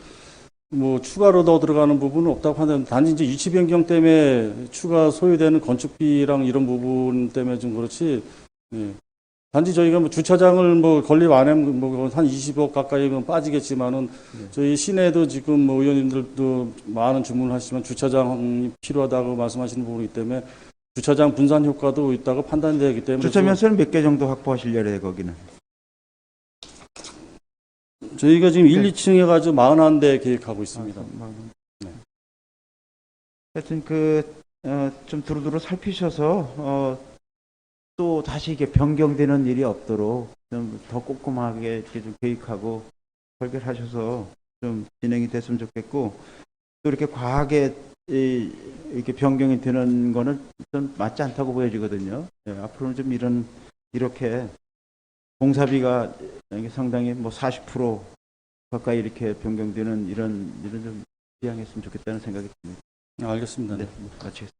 뭐 추가로 더 들어가는 부분은 없다고 판단합니다. 단지 이제 위치 변경 때문에 추가 소요되는 건축비랑 이런 부분 때문에 좀 그렇지. 예. 단지 저희가 뭐 주차장을 뭐 건립 안 하면 뭐 한 20억 가까이면 빠지겠지만은 저희 시내도 지금 뭐 의원님들도 많은 주문을 하시지만 주차장이 필요하다고 말씀하시는 부분이기 때문에 주차장 분산 효과도 있다고 판단되기 때문에 주차면서는 몇 개 정도 확보하시려고 해요, 거기는? 저희가 지금 1, 2층 해가지고 41대 계획하고 있습니다. 네. 하여튼 좀 두루두루 살피셔서 또 다시 이게 변경되는 일이 없도록 좀 더 꼼꼼하게 이렇게 좀 계획하고 설계하셔서 좀 진행이 됐으면 좋겠고 또 이렇게 과하게 이렇게 변경이 되는 거는 좀 맞지 않다고 보여지거든요. 앞으로는 좀 이렇게 공사비가 상당히 뭐 40% 가까이 이렇게 변경되는 이런 좀 지양했으면 좋겠다는 생각이 듭니다. 알겠습니다. 네, 마치겠습니다.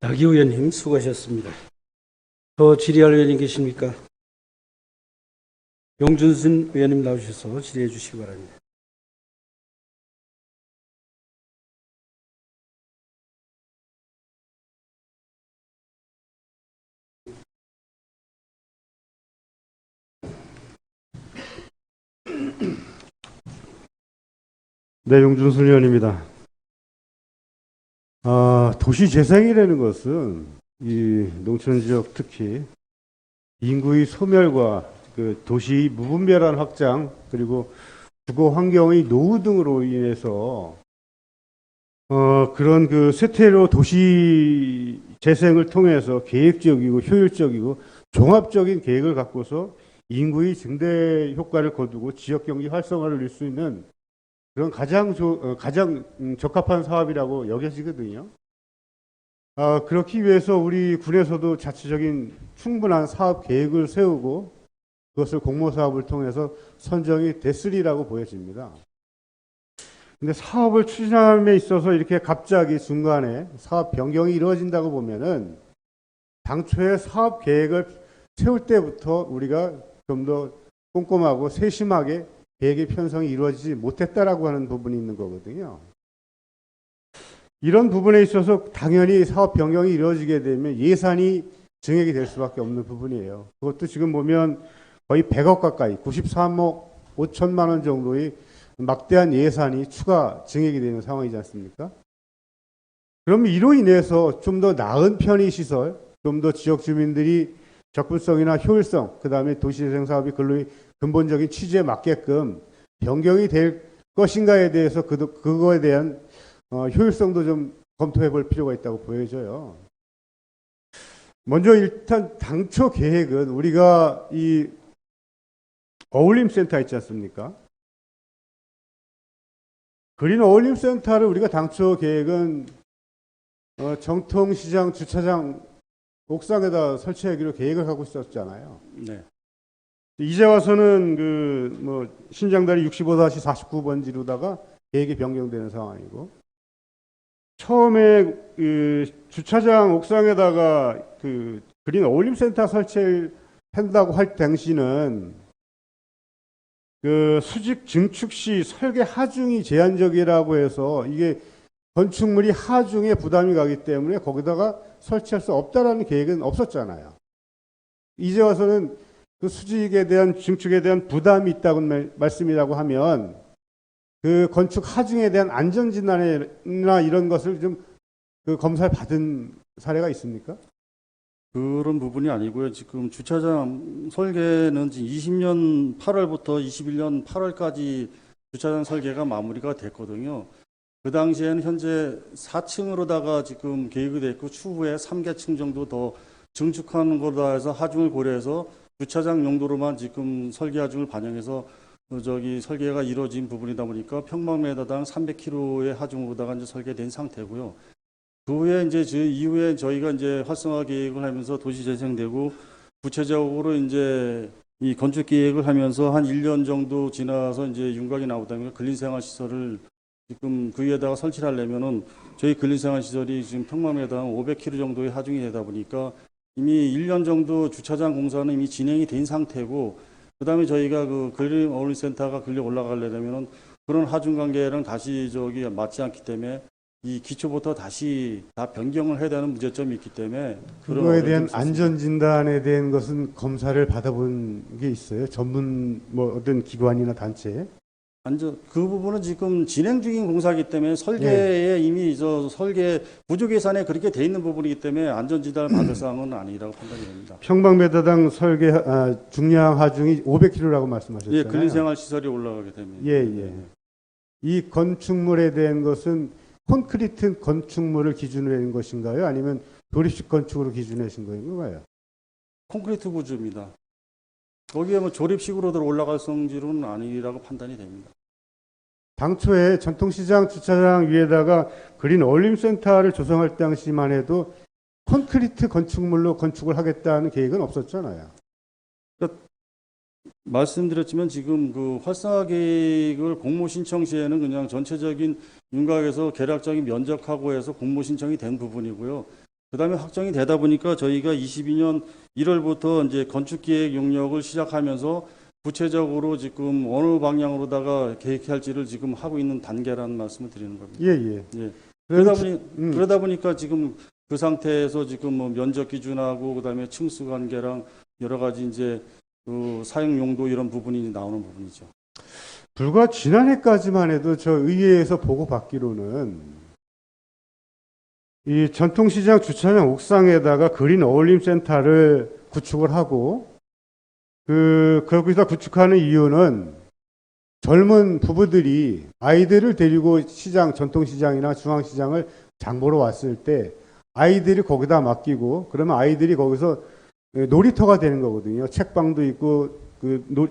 나기 의원님 수고하셨습니다. 더 질의할 의원님 계십니까? 용준순 의원님 나오셔서 질의해 주시기 바랍니다. 네, 용준순 의원입니다. 도시재생이라는 것은 이 농촌 지역 특히 인구의 소멸과 그 도시 무분별한 확장 그리고 주거 환경의 노후 등으로 인해서 그런 그 쇠퇴로 도시 재생을 통해서 계획적이고 효율적이고 종합적인 계획을 갖고서 인구의 증대 효과를 거두고 지역 경제 활성화를 낼 수 있는 그런 가장 적합한 사업이라고 여겨지거든요. 그렇기 위해서 우리 군에서도 자체적인 충분한 사업 계획을 세우고 그것을 공모 사업을 통해서 선정이 됐으리라고 보여집니다. 근데 사업을 추진함에 있어서 이렇게 갑자기 중간에 사업 변경이 이루어진다고 보면은 당초에 사업 계획을 세울 때부터 우리가 좀 더 꼼꼼하고 세심하게 계획의 편성이 이루어지지 못했다라고 하는 부분이 있는 거거든요. 이런 부분에 있어서 당연히 사업 변경이 이루어지게 되면 예산이 증액이 될 수밖에 없는 부분이에요. 그것도 지금 보면 거의 100억 가까이 93억 5천만 원 정도의 막대한 예산이 추가 증액이 되는 상황이지 않습니까? 그러면 이로 인해서 좀 더 나은 편의 시설, 좀 더 지역 주민들이 접근성이나 효율성, 그 다음에 도시재생 사업이 근로의 근본적인 취지에 맞게끔 변경이 될 것인가에 대해서 그거에 대한 효율성도 좀 검토해 볼 필요가 있다고 보여져요. 먼저 일단 당초 계획은 우리가 이 어울림센터 있지 않습니까? 그린 어울림센터를 우리가 당초 계획은 정통시장 주차장 옥상에다 설치하기로 계획을 하고 있었잖아요. 네. 이제 와서는 신장다리 65-49번지로다가 계획이 변경되는 상황이고, 처음에 그 주차장 옥상에다가 그 그린 어울림센터 설치한다고 할 당시는 그 수직 증축 시 설계 하중이 제한적이라고 해서 이게 건축물이 하중에 부담이 가기 때문에 거기다가 설치할 수 없다라는 계획은 없었잖아요. 이제 와서는 그 수직에 대한 증축에 대한 부담이 있다고 말씀이라고 하면 그 건축 하중에 대한 안전 진단이나 이런 것을 좀 그 검사를 받은 사례가 있습니까? 그런 부분이 아니고요. 지금 주차장 설계는 지금 20년 8월부터 21년 8월까지 주차장 설계가 마무리가 됐거든요. 그 당시에는 현재 4층으로다가 지금 계획이 됐고 추후에 3계층 정도 더 증축하는 거다 해서 하중을 고려해서 주차장 용도로만 지금 설계 하중을 반영해서 설계가 이루어진 부분이다 보니까 평방미터당 300kg의 하중으로다가 이제 설계된 상태고요. 그 후에 이제 이후에 저희가 이제 활성화 계획을 하면서 도시 재생되고 구체적으로 이제 이 건축 계획을 하면서 한 1년 정도 지나서 이제 윤곽이 나오다 보니까 근린생활 시설을 지금 그 위에다가 설치를 하려면은 저희 근린생활 시설이 지금 평방미터당 500kg 정도의 하중이 되다 보니까 이미 1년 정도 주차장 공사는 이미 진행이 된 상태고, 그 다음에 저희가 그 그린 어울림센터가 근리 올라가려면은 그런 하중 관계랑 다시 맞지 않기 때문에 이 기초부터 다시 다 변경을 해야 되는 문제점이 있기 때문에 그거에 대한 안전 진단에 대한 것은 검사를 받아본 게 있어요? 전문 어떤 기관이나 단체? 그 부분은 지금 진행 중인 공사이기 때문에 설계에 이미 설계 부족 예산에 그렇게 돼 있는 부분이기 때문에 안전 진단을 받을 사항은 아니라고 판단이 됩니다. 평방미터당 설계 중량 하중이 500kg라고 말씀하셨잖아요. 예, 근린생활 시설이 올라가게 됩니다. 예. 이 건축물에 대한 것은 콘크리트 건축물을 기준으로 한 것인가요? 아니면 조립식 건축으로 기준으로 하신 건가요? 콘크리트 구조입니다. 거기에 조립식으로들 올라갈 성질은 아니라고 판단이 됩니다. 당초에 전통시장 주차장 위에다가 그린 어울림센터를 조성할 당시만 해도 콘크리트 건축물로 건축을 하겠다는 계획은 없었잖아요. 말씀드렸지만 지금 그 활성화 계획을 공모 신청 시에는 그냥 전체적인 윤곽에서 계략적인 면적하고 해서 공모 신청이 된 부분이고요. 그 다음에 확정이 되다 보니까 저희가 22년 1월부터 이제 건축 계획 용역을 시작하면서 구체적으로 지금 어느 방향으로다가 계획할지를 지금 하고 있는 단계라는 말씀을 드리는 겁니다. 예. 그러다 보니까 지금 그 상태에서 지금 면적 기준하고 그다음에 층수 관계랑 여러 가지 이제 그 사용 용도 이런 부분이 나오는 부분이죠. 불과 지난해까지만 해도 저 의회에서 보고받기로는 이 전통시장 주차장 옥상에다가 그린 어울림센터를 구축을 하고 거기서 구축하는 이유는 젊은 부부들이 아이들을 데리고 시장, 전통시장이나 중앙시장을 장 보러 왔을 때 아이들이 거기다 맡기고 그러면 아이들이 거기서 놀이터가 되는 거거든요. 책방도 있고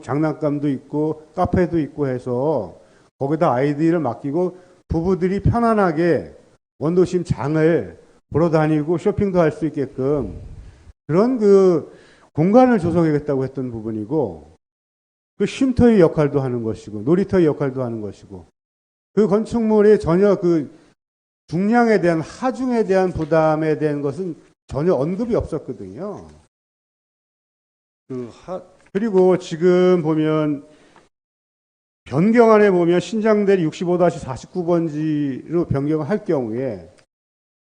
장난감도 있고 카페도 있고 해서 거기다 아이들을 맡기고 부부들이 편안하게 원도심 장을 보러 다니고 쇼핑도 할 수 있게끔 그런 그 공간을 조성하겠다고 했던 부분이고 그 쉼터의 역할도 하는 것이고 놀이터의 역할도 하는 것이고 그 건축물에 전혀 그 중량에 대한 하중에 대한 부담에 대한 것은 전혀 언급이 없었거든요. 그리고 지금 보면 변경안에 보면 신장대리 65-49번지로 변경을 할 경우에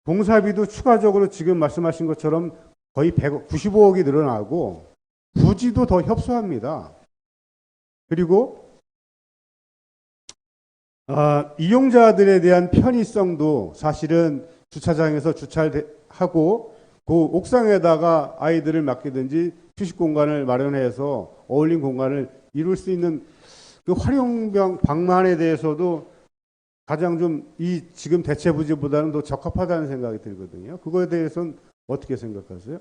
공사비도 추가적으로 지금 말씀하신 것처럼 거의 95억이 늘어나고 부지도 더 협소합니다. 그리고 이용자들에 대한 편의성도 사실은 주차장에서 주차를 하고 그 옥상에다가 아이들을 맡기든지 휴식 공간을 마련해서 어울린 공간을 이룰 수 있는 그 활용 방안에 대해서도 가장 좀 이 지금 대체 부지보다는 더 적합하다는 생각이 들거든요. 그거에 대해서는 어떻게 생각하세요?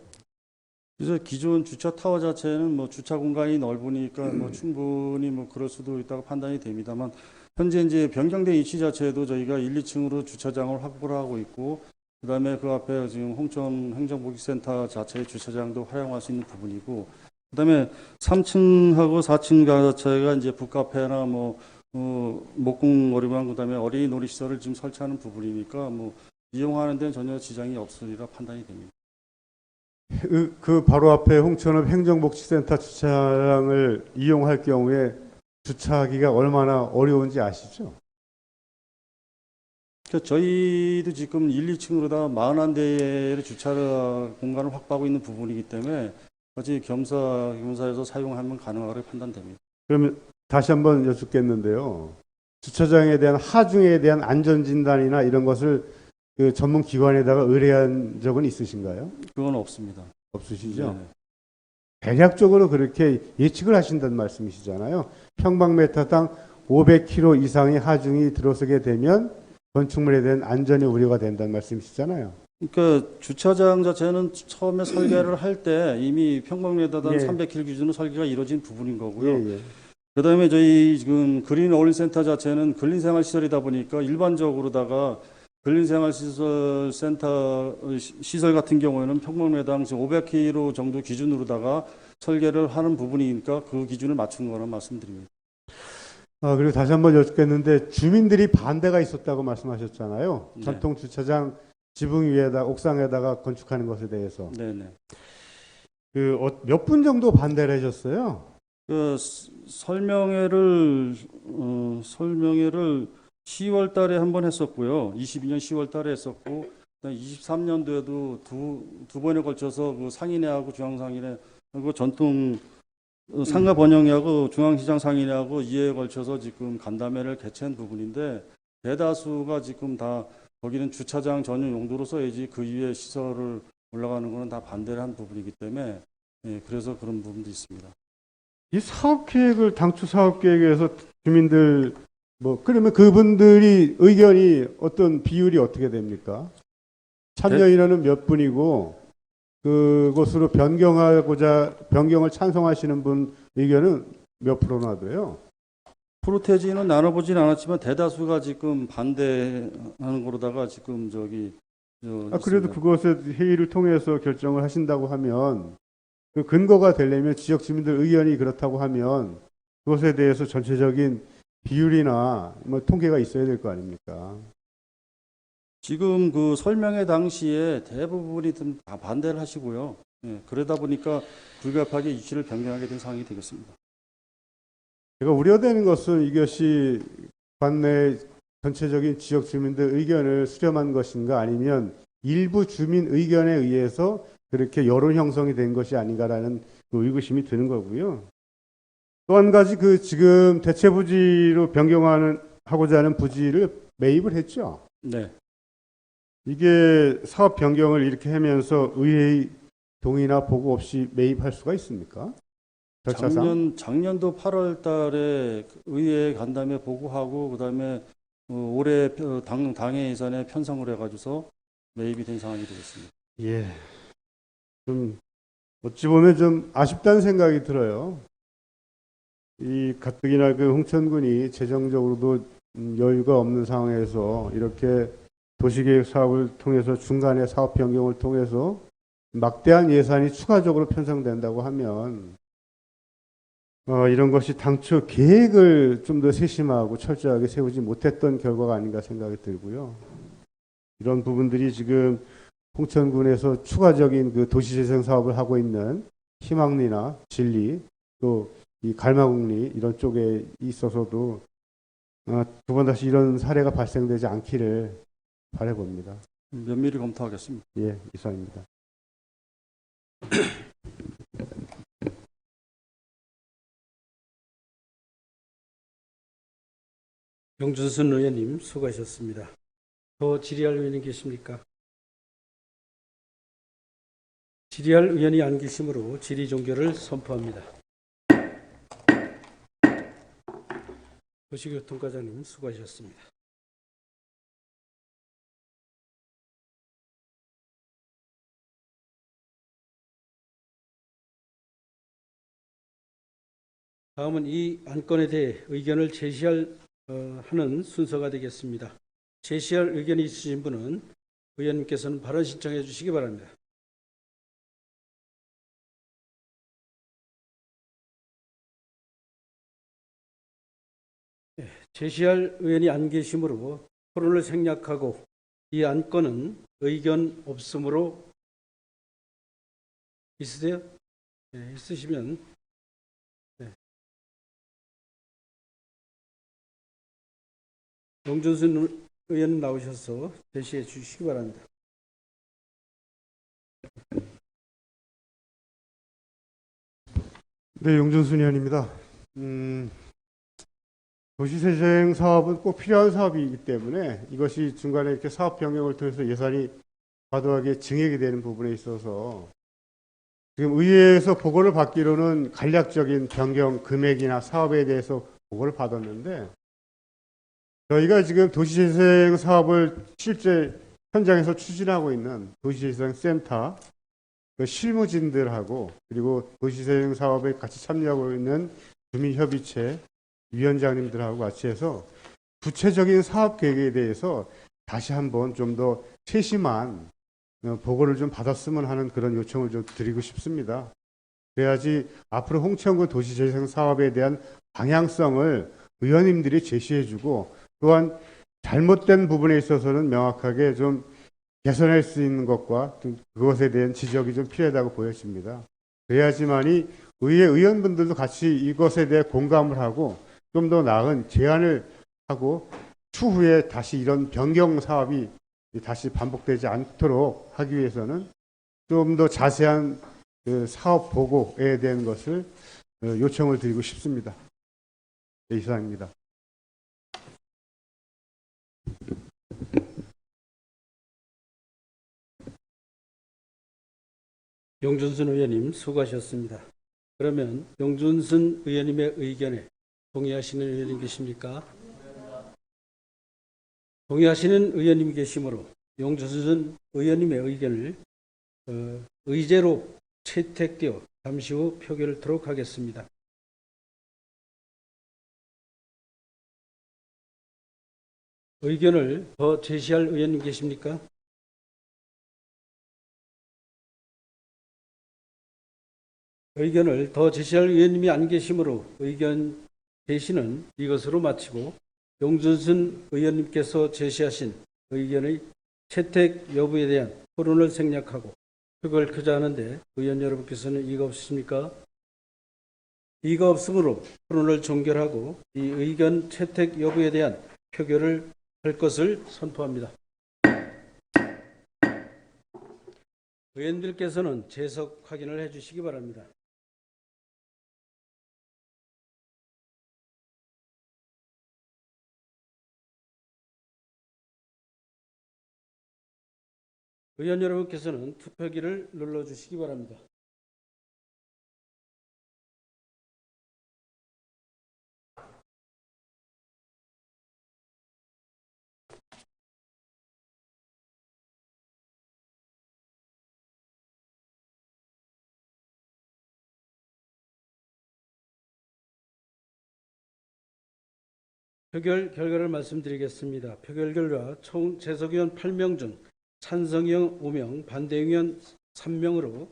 그래서 기존 주차 타워 자체는 뭐 주차 공간이 넓으니까 뭐 충분히 뭐 그럴 수도 있다고 판단이 됩니다만 현재 이제 변경된 위치 자체도 저희가 1, 2층으로 주차장을 확보를 하고 있고 그다음에 그 앞에 지금 홍천 행정복지센터 자체의 주차장도 활용할 수 있는 부분이고 그다음에 3층하고 4층 자체가 이제 북카페나 뭐 목공 어리방 그다음에 어린이 놀이시설을 지금 설치하는 부분이니까 뭐 이용하는 데는 전혀 지장이 없으리라 판단이 됩니다. 그 바로 앞에 홍천읍 행정복지센터 주차장을 이용할 경우에 주차하기가 얼마나 어려운지 아시죠? 그러니까 저희도 지금 1, 2층으로다 41대의 주차 공간을 확보하고 있는 부분이기 때문에 어찌 겸사겸사해서 사용하면 가능하게 판단됩니다. 그러면 다시 한번 여쭙겠는데요. 주차장에 대한 하중에 대한 안전진단이나 이런 것을 그 전문 기관에다가 의뢰한 적은 있으신가요? 그건 없습니다. 없으시죠? 네. 대략적으로 그렇게 예측을 하신다는 말씀이시잖아요. 평방미터당 500kg 이상의 하중이 들어서게 되면 건축물에 대한 안전이 우려가 된다는 말씀이시잖아요. 그러니까 주차장 자체는 처음에 설계를 할 때 이미 평방미터당 예. 300kg 기준으로 설계가 이루어진 부분인 거고요. 예. 그다음에 저희 지금 그린 어울린센터 자체는 근린생활시설이다 보니까 일반적으로다가 근린생활시설 센터 시설 같은 경우에는 평방미터당 500kg 정도 기준으로다가 설계를 하는 부분이니까 그 기준을 맞춘 거라 말씀드립니다. 그리고 다시 한번 여쭙겠는데 주민들이 반대가 있었다고 말씀하셨잖아요. 네. 전통 주차장 지붕 위에다 옥상에다가 건축하는 것에 대해서 네네. 몇 분 정도 반대를 하셨어요? 그 설명회를 10월 달에 한 번 했었고요. 22년 10월 달에 했었고 23년도에도 두 번에 걸쳐서 그 상인회하고 중앙상인회 그리고 전통 상가 번영회하고 중앙시장 상인회하고 이에 걸쳐서 지금 간담회를 개최한 부분인데 대다수가 지금 다 거기는 주차장 전용 용도로서야지 그 이외 시설을 올라가는 거는 다 반대를 한 부분이기 때문에 그래서 그런 부분도 있습니다. 이 당초 사업 계획에서 주민들 그러면 그분들이 의견이 어떤 비율이 어떻게 됩니까? 참여 인원은 몇 분이고 그곳으로 변경을 찬성하시는 분 의견은 몇 프로나 돼요? 프로테지는 나눠보진 않았지만 대다수가 지금 반대하는 거로다가 지금 그래도 그것에 회의를 통해서 결정을 하신다고 하면 그 근거가 되려면 지역 주민들 의견이 그렇다고 하면 그것에 대해서 전체적인 비율이나 통계가 있어야 될 거 아닙니까? 지금 그 설명회 당시에 대부분이 다 반대를 하시고요. 그러다 보니까 불가피하게 위치를 변경하게 된 상황이 되겠습니다. 제가 우려되는 것은 이것이 관내 전체적인 지역 주민들 의견을 수렴한 것인가 아니면 일부 주민 의견에 의해서 그렇게 여론 형성이 된 것이 아닌가라는 의구심이 드는 거고요. 또 한 가지 지금 대체 부지로 하고자 하는 부지를 매입을 했죠. 네. 이게 사업 변경을 이렇게 하면서 의회의 동의나 보고 없이 매입할 수가 있습니까? 절차상. 작년도 8월 달에 의회 간담회 보고하고 그다음에 올해 당의 예산에 편성을 해가지고서 매입이 된 상황이 되겠습니다. 예. 좀 어찌 보면 좀 아쉽다는 생각이 들어요. 이 가뜩이나 그 홍천군이 재정적으로도 여유가 없는 상황에서 이렇게 도시계획 사업을 통해서 중간에 사업 변경을 통해서 막대한 예산이 추가적으로 편성된다고 하면 이런 것이 당초 계획을 좀 더 세심하고 철저하게 세우지 못했던 결과가 아닌가 생각이 들고요. 이런 부분들이 지금 홍천군에서 추가적인 그 도시재생 사업을 하고 있는 희망리나 진리 또 이 갈마국리 이런 쪽에 있어서도 두 번 다시 이런 사례가 발생되지 않기를 바라봅니다. 면밀히 검토하겠습니다. 예, 이상입니다. 용준순 의원님 수고하셨습니다. 더 질의할 의원이 계십니까? 질의할 의원이 안 계시므로 질의 종결을 선포합니다. 도시교통과장님 수고하셨습니다. 다음은 이 안건에 대해 의견을 하는 순서가 되겠습니다. 제시할 의견이 있으신 분은 의원님께서는 발언 신청해 주시기 바랍니다. 제시할 의원이 안 계시므로 토론을 생략하고 이 안건은 의견 없음으로 있으세요? 네, 있으시면 네. 용준순 의원 나오셔서 제시해 주시기 바랍니다. 네, 용준순 의원입니다. 도시재생 사업은 꼭 필요한 사업이기 때문에 이것이 중간에 이렇게 사업 변경을 통해서 예산이 과도하게 증액이 되는 부분에 있어서 지금 의회에서 보고를 받기로는 간략적인 변경 금액이나 사업에 대해서 보고를 받았는데 저희가 지금 도시재생 사업을 실제 현장에서 추진하고 있는 도시재생센터 그 실무진들하고 그리고 도시재생 사업에 같이 참여하고 있는 주민협의체 위원장님들하고 같이 해서 구체적인 사업 계획에 대해서 다시 한번 좀 더 세심한 보고를 좀 받았으면 하는 그런 요청을 좀 드리고 싶습니다. 그래야지 앞으로 홍천군 도시재생 사업에 대한 방향성을 의원님들이 제시해주고 또한 잘못된 부분에 있어서는 명확하게 좀 개선할 수 있는 것과 그것에 대한 지적이 좀 필요하다고 보여집니다. 그래야지만이 의회 의원분들도 같이 이것에 대해 공감을 하고 좀 더 나은 제안을 하고 추후에 다시 이런 변경 사업이 다시 반복되지 않도록 하기 위해서는 좀 더 자세한 그 사업 보고에 대한 것을 요청을 드리고 싶습니다. 네, 이상입니다. 용준순 의원님 수고하셨습니다. 그러면 용준순 의원님의 의견에 동의하시는 의원님 계십니까? 동의하시는 의원님이 계시므로 용준순 의원님의 의견을 의제로 채택되어 잠시 후 표결을 하도록 하겠습니다. 의견을 더 제시할 의원님 계십니까? 의견을 더 제시할 의원님이 안 계시므로 의견 제시는 이것으로 마치고 용준순 의원님께서 제시하신 의견의 채택 여부에 대한 토론을 생략하고 표결을 하자 하는데 의원 여러분께서는 이의가 없으십니까? 이의가 없으므로 토론을 종결하고 이 의견 채택 여부에 대한 표결을 할 것을 선포합니다. 의원들께서는 재석 확인을 해주시기 바랍니다. 의원 여러분께서는 투표기를 눌러주시기 바랍니다. 표결 결과를 말씀드리겠습니다. 표결 결과 총 재석의원 8명 중 찬성의원 5명, 반대의원 3명으로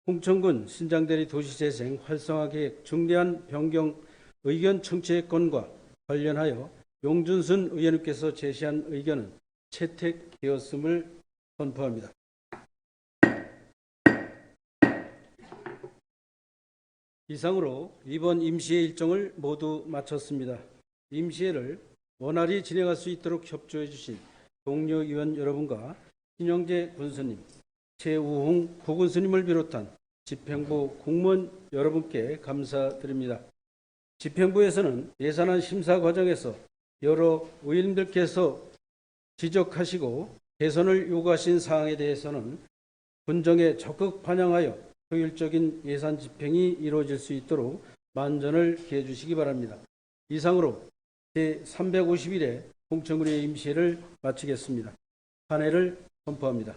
홍천군 신장대리 도시재생 활성화 계획 중대한 변경 의견 청취권과 관련하여 용준순 의원님께서 제시한 의견은 채택되었음을 선포합니다. 이상으로 이번 임시회 일정을 모두 마쳤습니다. 임시회를 원활히 진행할 수 있도록 협조해 주신 동료 의원 여러분과 신영재 군수님, 최우홍 부군수님을 비롯한 집행부 공무원 여러분께 감사드립니다. 집행부에서는 예산안 심사 과정에서 여러 의원님들께서 지적하시고 개선을 요구하신 사항에 대해서는 분정에 적극 반영하여 효율적인 예산 집행이 이루어질 수 있도록 만전을 기해 주시기 바랍니다. 이상으로 제351회 홍천군의 임시회를 마치겠습니다. 한해를 선포합니다.